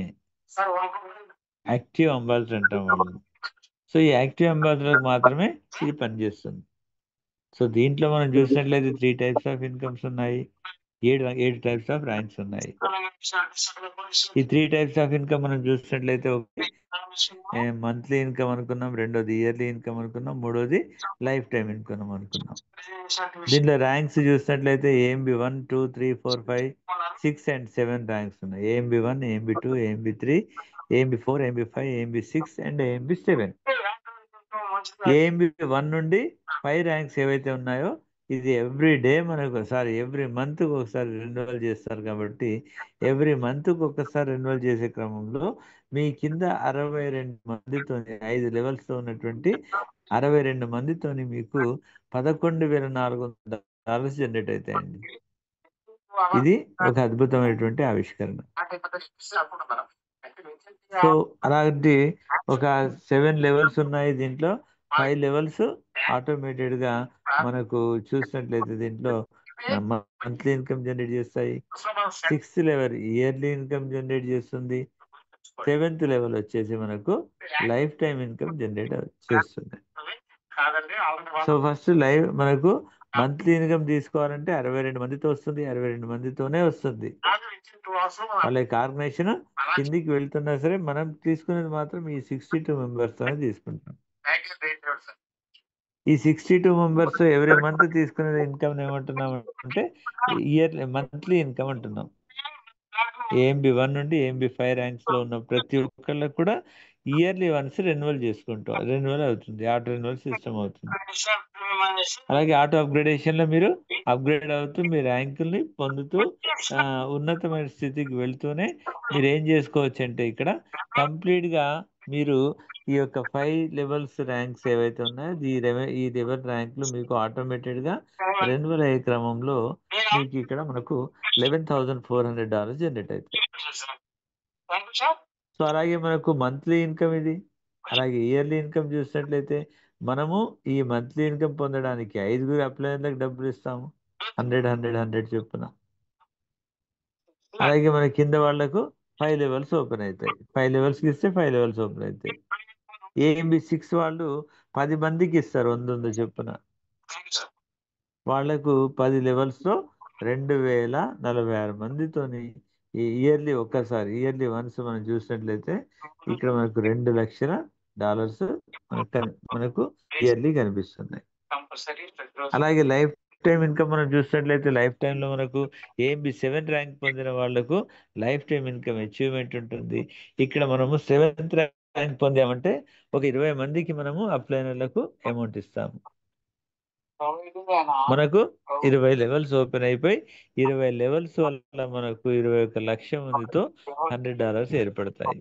యాక్టివ్ అంబాసిడర్ అంటాం వాళ్ళని. సో, ఈ యాక్టివ్ అంబాసిడర్‌లకు మాత్రమే ఇది పనిచేస్తుంది. సో, దీంట్లో మనం చూసినట్లయితే 3 టైప్స్ ఆఫ్ ఇన్‌కమ్స్ ఉన్నాయి. 7 టైప్స్ ఆఫ్ ర్యాంక్స్ ఉన్నాయి. ఈ 3 టైప్స్ ఆఫ్ ఇన్‌కమ్ మనం చూసినట్లయితే ఒకటి మంత్లీ ఇన్‌కమ్ అనుకున్నాం. రెండోది ఇయర్లీ ఇన్‌కమ్ అనుకున్నాం. మూడోది లైఫ్ టైమ్ ఇన్‌కమ్ అనుకున్నాం. దీంట్లో ర్యాంక్స్ చూసినట్లయితే ఏఎంబీ 1, 2, 3, 4, 5, 6 అండ్ 7 ర్యాంక్స్ ఉన్నాయి. AMB 1, AMB 2, AMB 3, AMB 4, AMB 5, AMB 6 and AMB 7. AMB 1 నుండి 5 ర్యాంక్స్ ఏవైతే ఉన్నాయో ఇది ఎవ్రీ మంత్‌కి ఒకసారి రెన్యువల్ చేస్తారు కాబట్టి ఎవ్రీ మంత్‌కి ఒకసారి రెన్యువల్ చేసే క్రమంలో మీ కింద 62 మందితోని 5 లెవెల్స్‌లో ఉన్నటువంటి 62 మందితోని మీకు $11,400 జనరేట్ అయితాయండి. ఇది ఒక అద్భుతమైనటువంటి ఆవిష్కరణ. సో, అలాంటి ఒక 7 లెవెల్స్ ఉన్నాయి దీంట్లో. 5 లెవెల్స్ ఆటోమేటెడ్‌గా మనకు చూసినట్లయితే దీంట్లో మంత్లీ ఇన్‌కమ్ జనరేట్ చేస్తాయి. 6థ్ లెవెల్ ఇయర్లీ ఇన్‌కమ్ జనరేట్ చేస్తుంది. 7థ్ లెవెల్ వచ్చేసి మనకు లైఫ్ టైమ్ ఇన్‌కమ్ జనరేట్ చేస్తుంది. సో, ఫస్ట్ మనకు మంత్లీ ఇన్‌కమ్ తీసుకోవాలంటే 62 మందితో వస్తుంది. 62 మందితోనే వస్తుంది. వాళ్ళ యొక్క ఆర్గనైజేషన్ కిందికి వెళ్తున్నా సరే మనం తీసుకునేది మాత్రం ఈ 62 మెంబర్స్‌తోనే తీసుకుంటాం. ఈ 62 మెంబర్స్ ఎవ్రీ మంత్ తీసుకునే ఇన్‌కమ్‌ని ఏమంటున్నాం అంటే మంత్లీ ఇన్‌కమ్ అంటున్నాం. ఏఎంబీ 1 నుండి ఏఎంబీ 5 ర్యాంక్స్‌లో ఉన్న ప్రతి ఒక్కళ్ళకి కూడా ఇయర్లీ వన్స్ రెన్యువల్ అవుతుంది. ఆటో రెన్యువల్ సిస్టమ్ అవుతుంది. అలాగే ఆటో అప్‌గ్రేడేషన్‌లో మీరు అప్‌గ్రేడ్ అవుతూ మీ ర్యాంకుల్ని పొందుతూ ఉన్నతమైన స్థితికి వెళ్తూనే మీరేం చేసుకోవచ్చంటే ఇక్కడ కంప్లీట్‌గా మీరు ఈ యొక్క 5 లెవెల్స్ ర్యాంక్స్ ఏవైతే ఉన్నాయో ఈ లెవెల్ ర్యాంక్‌లు మీకు ఆటోమేటెడ్‌గా రెన్యువల్ అయ్యే క్రమంలో మీకు ఇక్కడ మనకు $11,400 జనరేట్ అయితాయి. సో, అలాగే మనకు మంత్లీ ఇన్‌కమ్ ఇది. అలాగే ఇయర్లీ ఇన్‌కమ్ చూసినట్లయితే మనము ఈ మంత్లీ ఇన్‌కమ్ పొందడానికి 5గురు అప్లయర్‌లకు డబ్బులిస్తాము. 100, 100, 100 చొప్పున. అలాగే మన కింద వాళ్ళకు 5 లెవెల్స్ ఓపెన్ అయితాయి. 5 లెవెల్స్‌కి ఇస్తే 5 లెవెల్స్ ఓపెన్ అయితాయి. ఏఎంబీ 6 వాళ్ళు 10 మందికి ఇస్తారు 100 చొప్పున. వాళ్లకు 10 లెవెల్స్‌లో 2046 మందితోని ఈ ఇయర్లీ వన్స్ మనం చూసినట్లయితే ఇక్కడ మనకు $2,00,000 మనకు ఇయర్లీ కనిపిస్తున్నాయి. అలాగే లైఫ్ టైం ఇన్కమ్ మనం చూసినట్లయితే లైఫ్ టైంలో మనకు ఏఎంబి 7 ర్యాంక్ పొందిన వాళ్లకు లైఫ్ టైం ఇన్కమ్ అచీవ్మెంట్ ఉంటుంది. ఇక్కడ మనము 7th ర్యాంక్ పొందామంటే ఒక 20 మందికి మనము అప్లైనర్లకు అమౌంట్ ఇస్తాము. మనకు 20 లెవెల్స్ ఓపెన్ అయిపోయి 20 లెవెల్స్ వల్ల మనకు 21 లక్షల మందితో $100 ఏర్పడతాయి.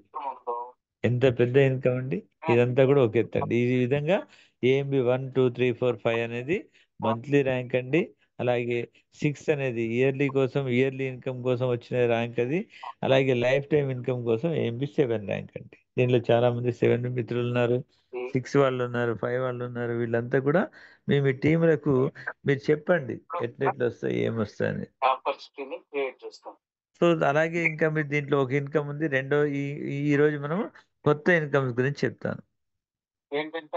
ఎంత పెద్ద ఇన్కమ్ అండి. ఇదంతా కూడా ఒక ఎత్తండి. ఈ విధంగా ఏఎంబి 1 2 3 4 5 అనేది మంత్లీ ర్యాంక్ అండి. అలాగే 6 అనేది ఇయర్లీ ఇన్కమ్ కోసం వచ్చిన ర్యాంక్ అది. అలాగే లైఫ్ టైం ఇన్కమ్ కోసం ఏఎంబి 7 ర్యాంక్ అండి. దీనిలో చాలా మంది 7 మిత్రులు ఉన్నారు, 6 వాళ్ళు ఉన్నారు, 5 వాళ్ళు ఉన్నారు. వీళ్ళంతా కూడా మీ టీములకు మీరు చెప్పండి ఎట్లెట్లా వస్తాయి ఏమొస్తాయని. సో అలాగే ఇంకా మీరు దీంట్లో ఒక ఇన్కమ్ ఉంది. ఈ రోజు మనం కొత్త ఇన్కమ్స్ గురించి చెప్తాను.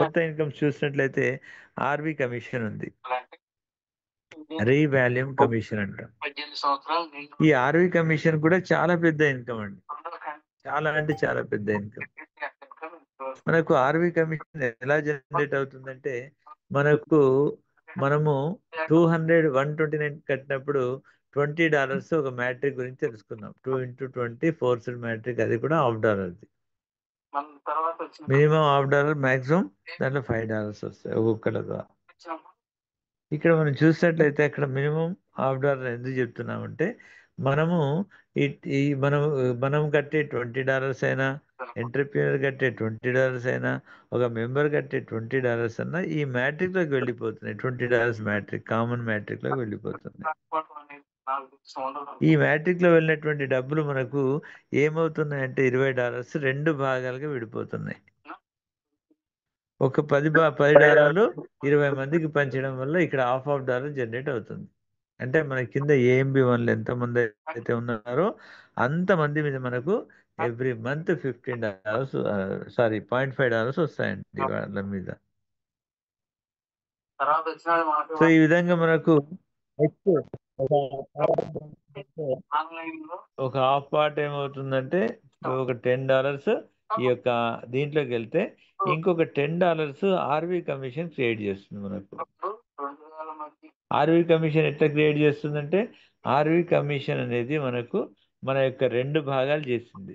కొత్త ఇన్కమ్స్ చూసినట్లయితే ఆర్వి కమిషన్ ఉంది, రీవాల్యూమ్ కమిషన్ అంటాం. ఈ ఆర్వి కమిషన్ కూడా చాలా పెద్ద ఇన్కమ్ అండి. చాలా అంటే చాలా పెద్ద ఇన్కమ్. మనకు ఆర్వి కమిషన్ ఎలా జనరేట్ అవుతుందంటే మనము 129 కట్టినప్పుడు $20 ఒక మ్యాట్రిక్ గురించి తెలుసుకున్నాం. 2 × 20 ఫోర్స్డ్ మ్యాట్రిక్, అది కూడా $1/2. మినిమం $1/2, మాక్సిమం దాంట్లో $5 వస్తాయి ఒక్కొక్కటి ద్వారా. ఇక్కడ మనం చూసినట్లయితే అక్కడ మినిమం $1/2 ఎందుకు చెప్తున్నామంటే మనము మనం కట్టే $20 అయినా, ఎంటర్ప్రీనర్ కట్టే $20 అయినా, ఒక మెంబర్ కట్టే $20 అన్నా ఈ మ్యాట్రిక్ లోకి వెళ్ళిపోతున్నాయి. $20 మ్యాట్రిక్, కామన్ మ్యాట్రిక్ లోకి వెళ్ళిపోతుంది. ఈ మ్యాట్రిక్ లో వెళ్ళినటువంటి డబ్బులు మనకు ఏమవుతున్నాయంటే $20 2 భాగాలుగా విడిపోతున్నాయి. ఒక $10 20 మందికి పంచడం వల్ల ఇక్కడ $50 జనరేట్ అవుతుంది. అంటే మన కింద ఏఎంబి 1లో ఎంతమంది అయితే ఉన్నారో అంతమంది మీద మనకు ఎవ్రీ మంత్ $0.5 వస్తాయండి వాళ్ళ మీద. సో ఈ విధంగా మనకు ఒక హాఫ్ పార్ట్ ఏమవుతుందంటే ఒక $10 ఈ యొక్క దీంట్లోకి వెళ్తే ఇంకొక $10 ఆర్వి కమిషన్ క్రియేట్ చేస్తుంది మనకు. ఆర్వి కమిషన్ ఎట్లా క్రియేట్ చేస్తుందంటే ఆర్వి కమిషన్ అనేది మన యొక్క 2 భాగాలు చేసింది.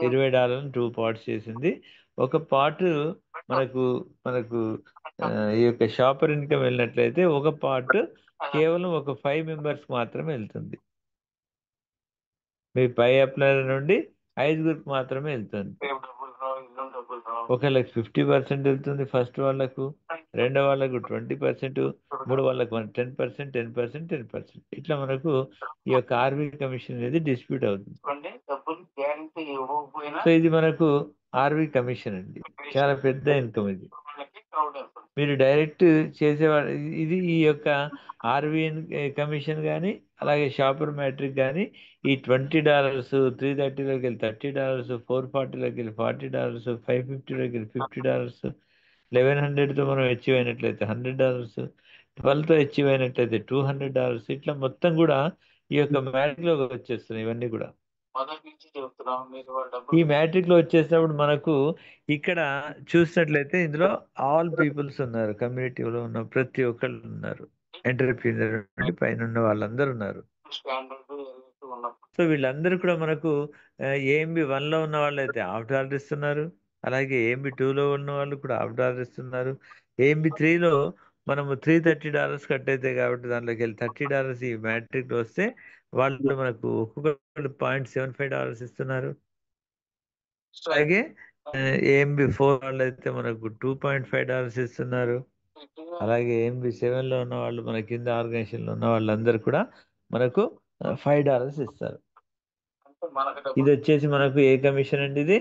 $20 2 పార్ట్స్ చేసింది. ఒక పార్ట్ మనకు ఈ యొక్క షాపర్ ఇన్కమ్ వెళ్ళినట్లయితే ఒక పార్ట్ కేవలం ఒక 5 మెంబర్స్ మాత్రమే వెళ్తుంది. మీ పై అప్లైనర్ నుండి 5గురికి మాత్రమే వెళ్తుంది. ఒకళ్ళకి 50% వెళ్తుంది, ఫస్ట్ వాళ్ళకు, రెండో వాళ్ళకు 20%, మూడు వాళ్ళకు 10%, 10%, 10%. ఇట్లా మనకు ఈ యొక్క ఆర్వి కమిషన్ అనేది డిస్ప్యూట్ అవుతుంది. సో ఇది మనకు ఆర్వి కమిషన్ అండి. చాలా పెద్ద ఇన్కమ్ ఇది. మీరు డైరెక్ట్ చేసేవాడు ఇది ఈ యొక్క ఆర్విఎన్ కమిషన్ కానీ, అలాగే షాపర్ మ్యాట్రిక్ కానీ ఈ $20 330లోకి వెళ్ళి $30, 440లోకి వెళ్ళి $40, 550లోకి వెళ్ళి $50, 1100తో మనం అచీవ్ అయినట్లయితే $100, 12తో అచీవ్ అయినట్లయితే $200. ఇట్లా మొత్తం కూడా ఈ యొక్క మ్యాట్రిక్ లో వచ్చేస్తున్నాయి. ఇవన్నీ కూడా ఈ మ్యాట్రిక్ లో వచ్చేసినప్పుడు మనకు ఇక్కడ చూసినట్లయితే ఇందులో ఆల్ పీపుల్స్ ఉన్నారు, కమ్యూనిటీలో ఉన్న ప్రతి ఒక్కళ్ళు ఉన్నారు, ఎంటర్ప్రీనర్ నుండి పైన ఉన్న వాళ్ళందరూ ఉన్నారు. సో వీళ్ళందరూ కూడా మనకు ఏఎంబి 1లో ఉన్న వాళ్ళు అయితే $50 ఇస్తున్నారు, అలాగే ఏఎంబి 2లో ఉన్న వాళ్ళు కూడా $50 ఇస్తున్నారు. ఏఎంబి 3లో మనము $330 కట్ అవుతాయి కాబట్టి దాంట్లోకి వెళ్ళి $30 ఈ మ్యాట్రిక్ లో వస్తే వాళ్ళు మనకు ఒక్కొక్కరు $0.75 ఇస్తున్నారు. అలాగే ఏఎంబి 4 వాళ్ళు అయితే మనకు $2.5 ఇస్తున్నారు. అలాగే ఏఎంబి 7లో ఉన్న వాళ్ళు మన కింద ఆర్గనైజేషన్లో ఉన్న వాళ్ళందరూ కూడా మనకు $5 ఇస్తారు. ఇది వచ్చేసి మనకు ఏ కమిషన్ అండి? ఇది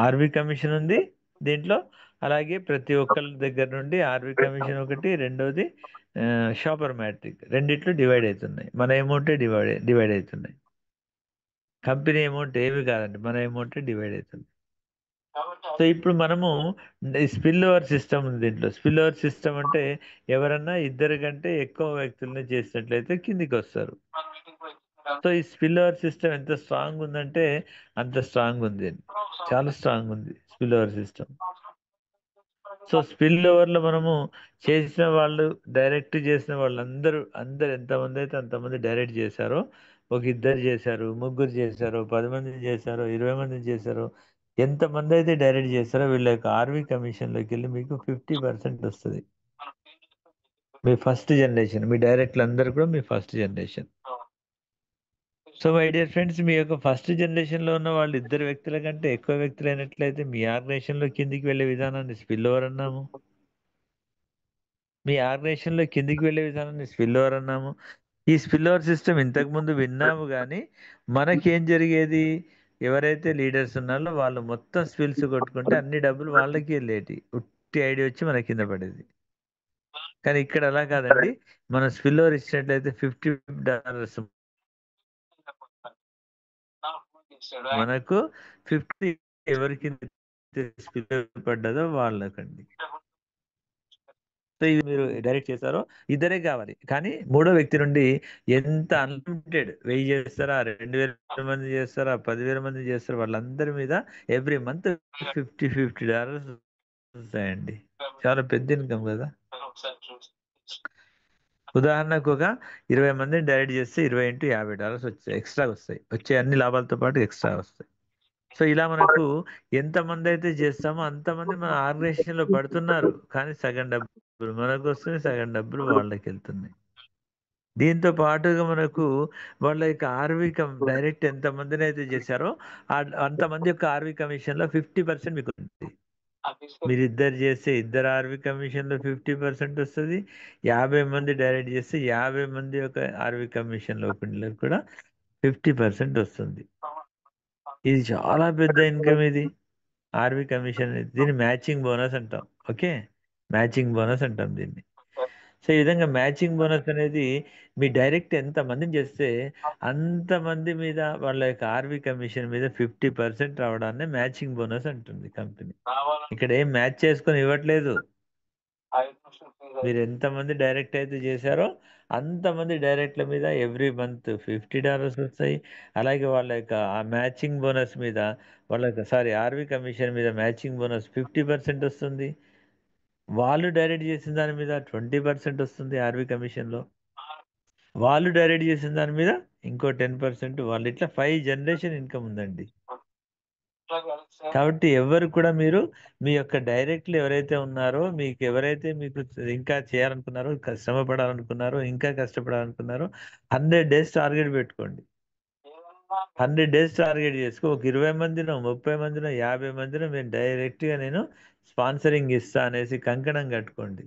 ఆర్వి కమిషన్ ఉంది దీంట్లో. అలాగే ప్రతి ఒక్కరి దగ్గర నుండి ఆర్వి కమిషన్ ఒకటి, రెండోది షాపర్ మ్యాట్రిక్, రెండిట్లో డివైడ్ అవుతున్నాయి. మన అమౌంటే డివైడ్ అవుతున్నాయి. కంపెనీ అమౌంట్ ఏమి కాదండి, మన అమౌంటే డివైడ్ అవుతుంది. సో ఇప్పుడు మనము స్పిల్ ఓవర్ సిస్టమ్ ఉంది దీంట్లో. స్పిల్ ఓవర్ సిస్టమ్ అంటే ఎవరన్నా 2 కంటే ఎక్కువ వ్యక్తులని చేసినట్లయితే కిందికి వస్తారు. సో ఈ స్పిల్ ఓవర్ సిస్టమ్ ఎంత స్ట్రాంగ్ ఉందంటే అంత స్ట్రాంగ్ ఉంది. చాలా స్ట్రాంగ్ ఉంది spill over system. So spill ఓవర్లో మనము చేసిన వాళ్ళు, డైరెక్ట్ చేసిన వాళ్ళందరూ అందరు ఎంతమంది అయితే అంతమంది డైరెక్ట్ చేశారో, ఒక ఇద్దరు చేశారు, ముగ్గురు చేశారు, 10 మంది చేశారు, 20 మంది చేశారు, ఎంతమంది అయితే డైరెక్ట్ చేశారో వీళ్ళ యొక్క ఆర్వి కమిషన్లోకి వెళ్ళి మీకు 50% వస్తుంది. మీ ఫస్ట్ జనరేషన్, మీ డైరెక్ట్లు అందరూ కూడా మీ first generation. So my dear friends, మీ యొక్క ఫస్ట్ జనరేషన్లో ఉన్న వాళ్ళు ఇద్దరు వ్యక్తుల కంటే ఎక్కువ వ్యక్తులు అయినట్లయితే మీ ఆర్గనైజేషన్లో కిందికి వెళ్ళే విధానాన్ని స్పిల్ ఓవర్ అన్నాము. మీ ఆర్గనైజేషన్లో కిందికి వెళ్ళే విధానాన్ని స్పిల్ ఓవర్ అన్నాము. ఈ స్పిల్ ఓవర్ సిస్టమ్ ఇంతకుముందు విన్నాము, కానీ మనకేం జరిగేది, ఎవరైతే లీడర్స్ ఉన్నారో వాళ్ళు మొత్తం స్పిల్స్ కొట్టుకుంటే అన్ని డబ్బులు వాళ్ళకి వెళ్ళేటి, ఉట్టి ఐడియా వచ్చి మన కింద పడేది. కానీ ఇక్కడ అలా కాదండి, మనం స్పిల్ ఓవర్ ఇచ్చినట్లయితే $50 మనకు 50 ఎవరికి స్పిల్ పడ్డదో వాళ్ళకండి. సో ఇది మీరు డైరెక్ట్ చేస్తారో ఇద్దరే కావాలి, కానీ మూడో వ్యక్తి నుండి ఎంత అన్లిమిటెడ్ 1000 చేస్తారా, 2000 మంది చేస్తారా, 10,000 మంది చేస్తారా, వాళ్ళందరి మీద ఎవ్రీ మంత్ $50 వస్తాయండి. చాలా పెద్ద ఇన్కమ్ కదా. ఉదాహరణకు ఒక 20 మందిని డైరెక్ట్ చేస్తే 20 ఇంటూ $50 వచ్చాయి, ఎక్స్ట్రా వస్తాయి, వచ్చే అన్ని లాభాలతో పాటు ఎక్స్ట్రా వస్తాయి. సో ఇలా మనకు ఎంతమంది అయితే చేస్తామో అంతమంది మన ఆర్గనైజేషన్ లో పడుతున్నారు, కానీ సగం డబ్బులు మనకు వస్తున్నాయి, సగం డబ్బులు వాళ్ళకి వెళ్తున్నాయి. దీంతో పాటుగా మనకు వాళ్ళ యొక్క ఆర్వి డైరెక్ట్ ఎంతమందిని అయితే చేశారో అంతమంది యొక్క ఆర్వి కమిషన్ లో 50% మీకు ఉంది. మీరు ఇద్దరు చేస్తే ఇద్దరు ఆర్వి కమిషన్ లో 50% వస్తుంది. 50 మంది డైరెక్ట్ చేస్తే 50 మంది యొక్క ఆర్వి కమిషన్ లో కూడా 50% వస్తుంది. ఇది చాలా పెద్ద ఇన్కమ్ ఇది, ఆర్వి కమిషన్. దీన్ని మ్యాచింగ్ బోనస్ అంటాం. ఓకే, మ్యాచింగ్ బోనస్ అంటాం దీన్ని. సో ఈ విధంగా మ్యాచింగ్ బోనస్ అనేది మీ డైరెక్ట్ ఎంత మందిని చేస్తే అంతమంది మీద వాళ్ళ యొక్క ఆర్వి కమిషన్ మీద 50% రావడాన్ని మ్యాచింగ్ బోనస్ అంటుంది కంపెనీ. ఇక్కడ ఏం మ్యాచ్ చేసుకొని ఇవ్వట్లేదు, మీరు ఎంతమంది డైరెక్ట్ అయితే చేశారో అంతమంది డైరెక్ట్ల మీద ఎవ్రీ మంత్ $50 వస్తాయి. అలాగే వాళ్ళ యొక్క ఆ మ్యాచింగ్ బోనస్ మీద, వాళ్ళ యొక్క ఆర్వి కమిషన్ మీద మ్యాచింగ్ బోనస్ 50% వస్తుంది. వాళ్ళు డైరెక్ట్ చేసిన దాని మీద 20% వస్తుంది ఆర్వి కమిషన్లో. వాళ్ళు డైరెక్ట్ చేసిన దాని మీద ఇంకో 10%, వాళ్ళు ఇట్లా 5 జనరేషన్ ఇన్కమ్ ఉందండి. కాబట్టి ఎవరు కూడా మీరు మీ యొక్క డైరెక్ట్లు ఎవరైతే ఉన్నారో, మీకు ఎవరైతే మీకు ఇంకా చేయాలనుకున్నారో, శ్రమ పడాలనుకున్నారో, ఇంకా కష్టపడాలనుకున్నారో 100 డేస్ టార్గెట్ పెట్టుకోండి. 100 డేస్ టార్గెట్ చేసుకో. ఒక 20 మందినో, 30 మందినో, 50 మందినో నేను డైరెక్ట్గా నేను స్పాన్సరింగ్ ఇస్తా అనేసి కంకణం కట్టుకోండి.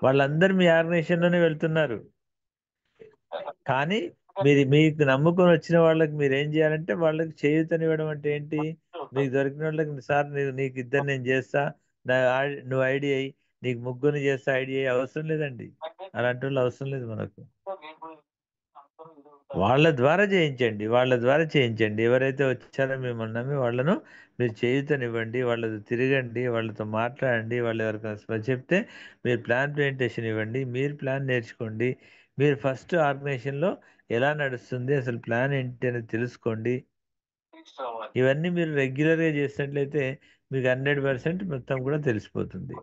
వాళ్ళందరూ మీ ఆర్గనైజేషన్లోనే వెళ్తున్నారు, కానీ మీకు నమ్ముకొని వచ్చిన వాళ్ళకి మీరు ఏం చేయాలంటే వాళ్ళకి చేయూతనివ్వడం. అంటే ఏంటి, మీకు దొరికిన వాళ్ళకి సార్ నీకు ఇద్దరు నేను చేస్తా, నువ్వు ఐడి అయ్యి, నీకు ముగ్గురిని చేస్తా ఐడి అయ్యి అవసరం లేదండి. అలాంటి వాళ్ళు అవసరం లేదు మనకు. వాళ్ళ ద్వారా చేయించండి, వాళ్ళ ద్వారా చేయించండి. ఎవరైతే వచ్చారో మిమ్మల్ని నమ్మి వాళ్ళను మీరు చేయూతనివ్వండి, వాళ్ళతో తిరగండి, వాళ్ళతో మాట్లాడండి. వాళ్ళు ఎవరికైనా చెప్తే మీరు ప్లాన్ ప్రెజెంటేషన్ ఇవ్వండి, మీరు ప్లాన్ నేర్చుకోండి. మీరు ఫస్ట్ ఆర్గనైజేషన్లో ఎలా నడుస్తుంది, అసలు ప్లాన్ ఏంటి అనేది తెలుసుకోండి. ఇవన్నీ మీరు రెగ్యులర్గా చేసినట్లయితే మీకు 100% మొత్తం కూడా తెలిసిపోతుంది.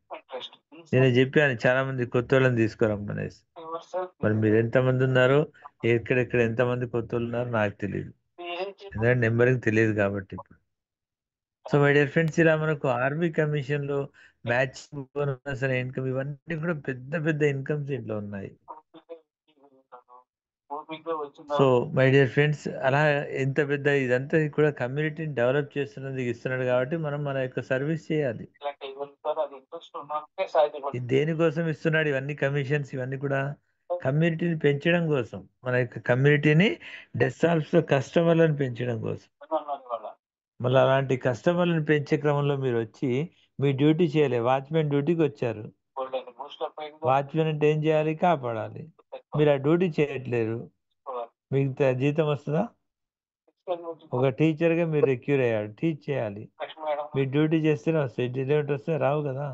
నేను చెప్పాను చాలా మంది కొత్త వాళ్ళని తీసుకురమ్మనేసి, మరి మీరు ఎంతమంది ఉన్నారో, ఎక్కడెక్కడ ఎంతమంది కొత్త వాళ్ళు ఉన్నారో నాకు తెలియదు, ఎందుకంటే నెంబరింగ్ తెలియదు కాబట్టి ఇప్పుడు. సో మై డియర్ ఫ్రెండ్స్, ఇలా మనకు ఆర్మీ కమిషన్లో మ్యాచ్ బోనస్ అనే ఇన్కమ్, ఇవన్నీ కూడా పెద్ద పెద్ద ఇన్కమ్స్ ఇంట్లో ఉన్నాయి. సో మై డియర్ ఫ్రెండ్స్, అలా ఎంత పెద్ద ఇదంతా కూడా కమ్యూనిటీని డెవలప్ చేస్తున్నది ఇస్తున్నాడు, కాబట్టి మనం మన యొక్క సర్వీస్ చేయాలి. ఇది దేనికోసం ఇస్తున్నాడు ఇవన్నీ కమిషన్స్, ఇవన్నీ కూడా కమ్యూనిటీని పెంచడం కోసం, మన యొక్క కమ్యూనిటీని డెస్సాల్ఫ్స్ కస్టమర్లను పెంచడం కోసం. మళ్ళీ అలాంటి కస్టమర్లను పెంచే క్రమంలో మీరు వచ్చి మీ డ్యూటీ చేయలే, వాచ్మెన్ డ్యూటీకి వచ్చారు. వాచ్మెన్ అంటే ఏం చేయాలి, కాపాడాలి. మీరు ఆ డ్యూటీ చేయట్లేరు, మీకు జీతం వస్తుందా? ఒక టీచర్గా మీరు రిక్యూర్ అయ్యాడు, టీచ్ చేయాలి, మీ డ్యూటీ చేస్తేనే వస్తాయి, డిలీవరీ వస్తే రావు కదా.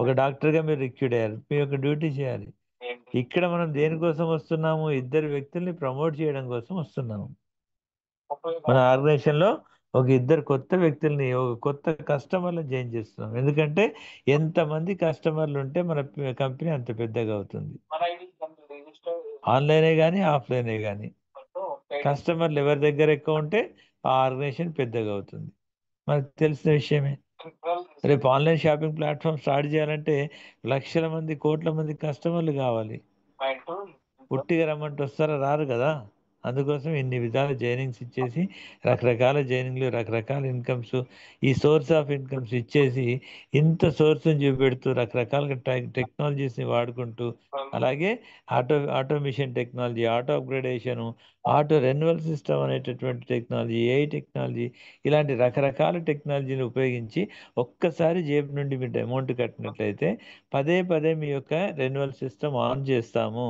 ఒక డాక్టర్గా మీరు రిక్యూర్ అయ్యారు, మీ యొక్క డ్యూటీ చేయాలి. ఇక్కడ మనం దేనికోసం వస్తున్నాము, ఇద్దరు వ్యక్తుల్ని ప్రమోట్ చేయడం కోసం వస్తున్నాము. మన ఆర్గనైజేషన్లో ఒక ఇద్దరు కొత్త వ్యక్తుల్ని, ఒక కొత్త కస్టమర్లను జాయిన్ చేస్తున్నాం. ఎందుకంటే ఎంతమంది కస్టమర్లు ఉంటే మన కంపెనీ అంత పెద్దగా అవుతుంది. ఆన్లైనే కానీ ఆఫ్లైనే కానీ కస్టమర్లు ఎవరి దగ్గర ఎక్కువ ఉంటే ఆ ఆర్గనైజేషన్ పెద్దగా అవుతుంది. మనకు తెలిసిన విషయమే. రేపు ఆన్లైన్ షాపింగ్ ప్లాట్ఫామ్ స్టార్ట్ చేయాలంటే లక్షల మంది, కోట్ల మంది కస్టమర్లు కావాలి. ఉట్టిగా రమ్మంటే వస్తారా? రారు కదా. అందుకోసం ఇన్ని విధాల జైనింగ్స్ ఇచ్చేసి, రకరకాల జైనింగ్లు, రకరకాల ఇన్కమ్స్, ఈ సోర్స్ ఆఫ్ ఇన్కమ్స్ ఇచ్చేసి, ఇంత సోర్స్ని చూపెడుతూ రకరకాలుగా టెక్నాలజీస్ని వాడుకుంటూ, అలాగే automation technology, auto upgradation, auto renewal system అనేటటువంటి టెక్నాలజీ, ఏఐ టెక్నాలజీ, ఇలాంటి రకరకాల టెక్నాలజీని ఉపయోగించి ఒక్కసారి జేబు నుండి మీరు అమౌంట్ కట్టినట్లయితే పదే పదే మీ యొక్క రెన్యువల్ సిస్టమ్ ఆన్ చేస్తాము.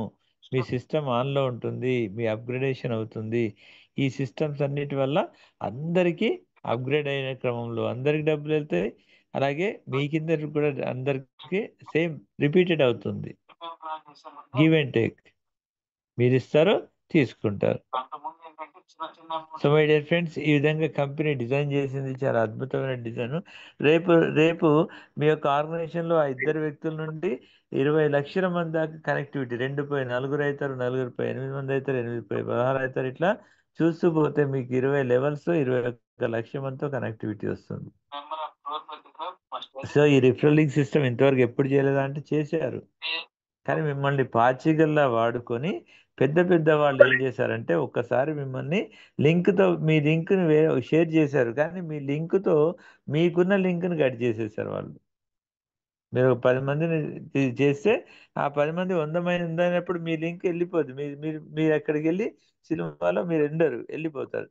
మీ సిస్టమ్ ఆన్లో ఉంటుంది. మీ అప్గ్రేడేషన్ అవుతుంది. ఈ సిస్టమ్స్ అన్నిటి వల్ల అందరికీ అప్గ్రేడ్ అయిన క్రమంలో అందరికి డబ్బులు వెళ్తాయి. అలాగే మీ కింద కూడా అందరికీ సేమ్ రిపీటెడ్ అవుతుంది. Give and take. మీరు ఇస్తారు, తీసుకుంటారు. సో మై డియర్ ఫ్రెండ్స్, ఈ విధంగా కంపెనీ డిజైన్ చేసింది చాలా అద్భుతమైన డిజైన్. రేపు రేపు మీ యొక్క ఆర్గనైజేషన్లో ఆ ఇద్దరు వ్యక్తుల నుండి 20 లక్షల మంది దాకా కనెక్టివిటీ, 2 పోయి 4 అవుతారు, 4 పోయి 8 మంది అవుతారు, 8 పోయి 16 అవుతారు. ఇట్లా చూస్తూ పోతే మీకు 20 లెవెల్స్, 21 లక్షల మందితో కనెక్టివిటీ వస్తుంది. సో ఈ రిఫరలింగ్ సిస్టమ్ ఇంతవరకు ఎప్పుడు చేయలేదా అంటే చేశారు. కానీ మిమ్మల్ని పాచికల్లా వాడుకొని పెద్ద పెద్ద వాళ్ళు ఏం చేశారంటే ఒక్కసారి మిమ్మల్ని మీ లింక్ని షేర్ చేశారు. కానీ మీ లింక్తో మీకున్న లింక్ని కట్ చేసేసారు వాళ్ళు. మీరు 10 మందిని చేస్తే ఆ 10 మంది 100 మంది ఉందన్నప్పుడు మీ లింక్ వెళ్ళిపోద్ది. మీరు మీరు మీరు అక్కడికి వెళ్ళి సినిమాలో మీరు ఉండరు, వెళ్ళిపోతారు.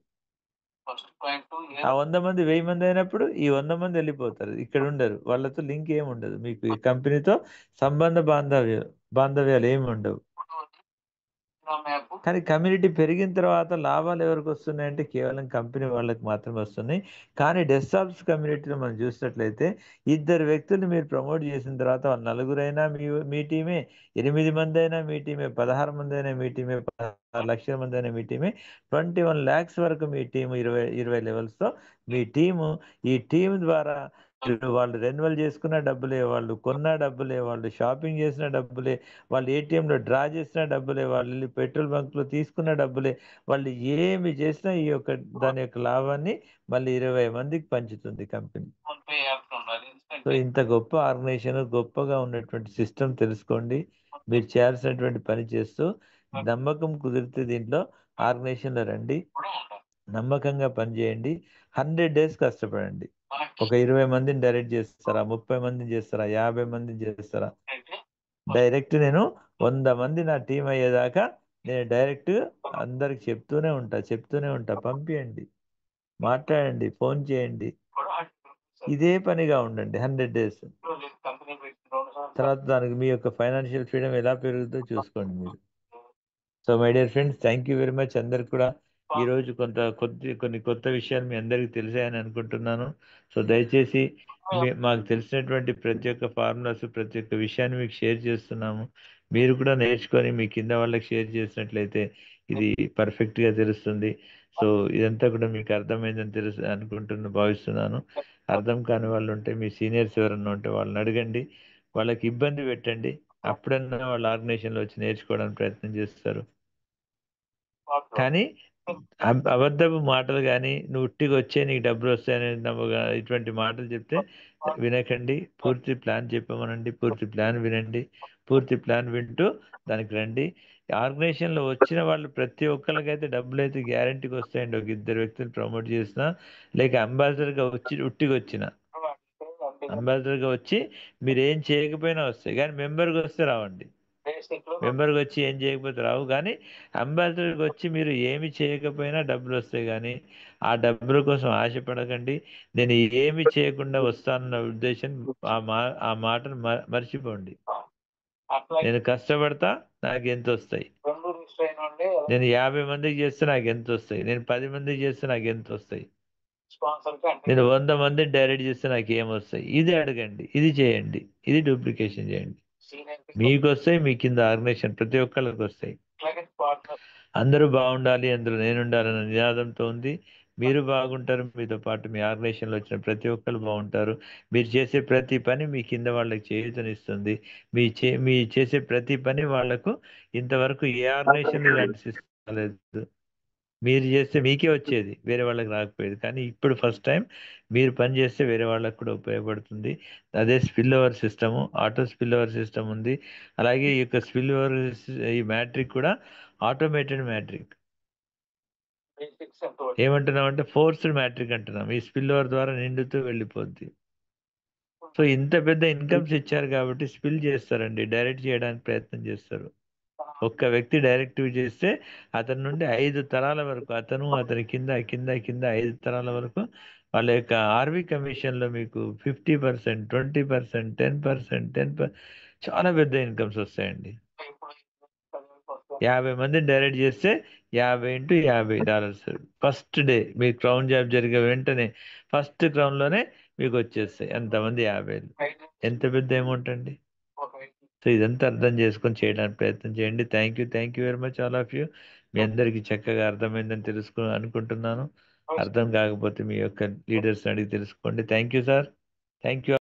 ఆ 100 మంది 1000 మంది అయినప్పుడు ఈ 100 మంది వెళ్ళిపోతారు, ఇక్కడ ఉండరు. వాళ్ళతో లింక్ ఏమి ఉండదు. మీకు ఈ కంపెనీతో సంబంధ బాంధవ్యాలు ఏమి ఉండవు. కానీ కమ్యూనిటీ పెరిగిన తర్వాత లాభాలు ఎవరికి వస్తున్నాయంటే కేవలం కంపెనీ వాళ్ళకి మాత్రమే వస్తున్నాయి. కానీ డెస్క్టాప్స్ కమ్యూనిటీలో మనం చూసినట్లయితే ఇద్దరు వ్యక్తులు మీరు ప్రమోట్ చేసిన తర్వాత వాళ్ళు నలుగురైనా మీ టీమే, 8 మంది అయినా మీ టీమే, 16 మంది అయినా మీ టీమే, 16 లక్షల మంది అయినా మీ టీమే, 21 lakhs వరకు మీ టీము, 20 లెవెల్స్తో మీ టీము. ఈ టీం ద్వారా వాళ్ళు రెన్యువల్ చేసుకున్న డబ్బులే, వాళ్ళు కొన్న డబ్బులే, వాళ్ళు షాపింగ్ చేసిన డబ్బులే, వాళ్ళు ఏటీఎంలో డ్రా చేసిన డబ్బులే, వాళ్ళు వెళ్ళి పెట్రోల్ బంక్లో తీసుకున్న డబ్బులే, వాళ్ళు ఏమి చేసినా ఈ యొక్క దాని యొక్క లాభాన్ని మళ్ళీ 20 మందికి పంచుతుంది కంపెనీ. సో ఇంత గొప్ప ఆర్గనైజేషన్, గొప్పగా ఉన్నటువంటి సిస్టమ్ తెలుసుకోండి. మీరు చేయాల్సినటువంటి పని చేస్తూ నమ్మకం కుదిరితే దీంట్లో ఆర్గనైజేషన్లో రండి, నమ్మకంగా పనిచేయండి, 100 days కష్టపడండి. ఒక 20 మందిని డైరెక్ట్ చేస్తారా, 30 మందిని చేస్తారా, 50 మందిని చేస్తారా? డైరెక్ట్ నేను 100 మంది నా టీం అయ్యేదాకా నేను డైరెక్ట్ అందరికి చెప్తూనే ఉంటా. పంపించండి, మాట్లాడండి, ఫోన్ చేయండి, ఇదే పనిగా ఉండండి 100 days. తర్వాత దానికి మీ యొక్క ఫైనాన్షియల్ ఫ్రీడమ్ ఎలా పెరుగుతుందో చూసుకోండి మీరు. So my dear friends, thank you very much. అందరికి కూడా ఈరోజు కొన్ని కొత్త విషయాలు మీ అందరికీ తెలిసాయని అనుకుంటున్నాను. సో దయచేసి మాకు తెలిసినటువంటి ప్రతి ఒక్క ఫార్ములాస్, ప్రతి ఒక్క విషయాన్ని మీకు షేర్ చేస్తున్నాము. మీరు కూడా నేర్చుకొని మీ కింద వాళ్ళకి షేర్ చేసినట్లయితే ఇది పర్ఫెక్ట్గా తెలుస్తుంది. సో ఇదంతా కూడా మీకు అర్థమైందని భావిస్తున్నాను. అర్థం కాని వాళ్ళు ఉంటే మీ సీనియర్స్ ఎవరన్నా ఉంటే వాళ్ళని అడగండి, వాళ్ళకి ఇబ్బంది పెట్టండి. అప్పుడన్నా వాళ్ళ ఆర్గనైజేషన్లో వచ్చి నేర్చుకోవడానికి ప్రయత్నం చేస్తారు. కానీ అబద్ధపు మాటలు కానీ, నువ్వు ఉట్టిగా వచ్చే నీకు డబ్బులు వస్తాయని ఇటువంటి మాటలు చెప్తే వినకండి. పూర్తి ప్లాన్ చెప్పమనండి, పూర్తి ప్లాన్ వినండి, పూర్తి ప్లాన్ వింటూ దానికి రండి. ఆర్గనైజేషన్లో వచ్చిన వాళ్ళు ప్రతి ఒక్కరికైతే డబ్బులు అయితే గ్యారంటీకి వస్తాయండి. ఒక ఇద్దరు వ్యక్తులు ప్రమోట్ చేసినా, లేక అంబాసిడర్గా వచ్చి ఉట్టిగా వచ్చిన అంబాసిడర్గా వచ్చి మీరు ఏం చేయకపోయినా వస్తాయి. కానీ మెంబర్గా వస్తే రావండి. మెంబర్కి వచ్చి ఏం చేయకపోతే రావు. కానీ అంబాసిడర్కి వచ్చి మీరు ఏమి చేయకపోయినా డబ్బులు వస్తాయి. కానీ ఆ డబ్బుల కోసం ఆశపడకండి. నేను ఏమి చేయకుండా వస్తానన్న ఉద్దేశం, ఆ మాటను మర్చిపోండి. నేను కష్టపడతా, నాకు ఎంత వస్తాయి. నేను 50 మందికి చేస్తే నాకు ఎంత వస్తాయి. నేను 10 మందికి చేస్తే నాకు ఎంత వస్తాయి. నేను 100 మందిని డైరెక్ట్ చేస్తే నాకు ఏమొస్తాయి. ఇది అడగండి, ఇది చేయండి, ఇది డూప్లికేషన్ చేయండి. మీకు వస్తాయి, మీ కింద ఆర్గనైజేషన్ ప్రతి ఒక్కళ్ళకి వస్తాయి. అందరూ బాగుండాలి, అందులో నేను ఉండాలన్న నినాదంతో ఉంది. మీరు బాగుంటారు, మీతో పాటు మీ ఆర్గనైజేషన్లో వచ్చిన ప్రతి ఒక్కరు బాగుంటారు. మీరు చేసే ప్రతి పని మీ కింద వాళ్ళకి చేయూతనిస్తుంది. మీ చేసే ప్రతి పని వాళ్లకు ఇంతవరకు ఏ ఆర్గనైజేషన్ ఇలాంటి సిస్టమ్ లేదు. మీరు చేస్తే మీకే వచ్చేది, వేరే వాళ్ళకి రాకపోయేది. కానీ ఇప్పుడు ఫస్ట్ టైం మీరు పని చేస్తే వేరే వాళ్ళకి కూడా ఉపయోగపడుతుంది. అదే spill over system, auto spill over system ఉంది. అలాగే ఈ యొక్క స్పిల్ ఓవర్, ఈ మ్యాట్రిక్ కూడా ఆటోమేటెడ్ మ్యాట్రిక్. ఏమంటున్నాం అంటే ఫోర్స్డ్ మ్యాట్రిక్ అంటున్నాం. ఈ స్పిల్ ఓవర్ ద్వారా నిండుతూ వెళ్ళిపోద్ది. సో ఇంత పెద్ద ఇన్కమ్స్ ఇచ్చారు కాబట్టి స్పిల్ చేస్తారండి, డైరెక్ట్ చేయడానికి ప్రయత్నం చేస్తారు. ఒక్క వ్యక్తి డైరెక్టివ్ చేస్తే అతని నుండి 5 తరాల వరకు, అతని కింద కింద కింద 5 తరాల వరకు వాళ్ళ యొక్క ఆర్వి కమిషన్లో మీకు 50%, 20%, 10%, చాలా పెద్ద ఇన్కమ్స్ వస్తాయండి. 50 మందిని డైరెక్ట్ చేస్తే 50 × 50 డాలర్స్ ఫస్ట్ డే. మీ క్రౌన్ జాబ్ జరిగే వెంటనే ఫస్ట్ క్రౌన్లోనే మీకు వచ్చేస్తాయి. ఎంతమంది 50. ఎంత పెద్ద అమౌంట్ అండి. సో ఇదంతా అర్థం చేసుకొని చేయడానికి ప్రయత్నం చేయండి. Thank you very much all of you. మీ అందరికీ చక్కగా అర్థమైందని అనుకుంటున్నాను. అర్థం కాకపోతే మీ యొక్క లీడర్స్ అడిగి తెలుసుకోండి. Thank you sir. Thank you.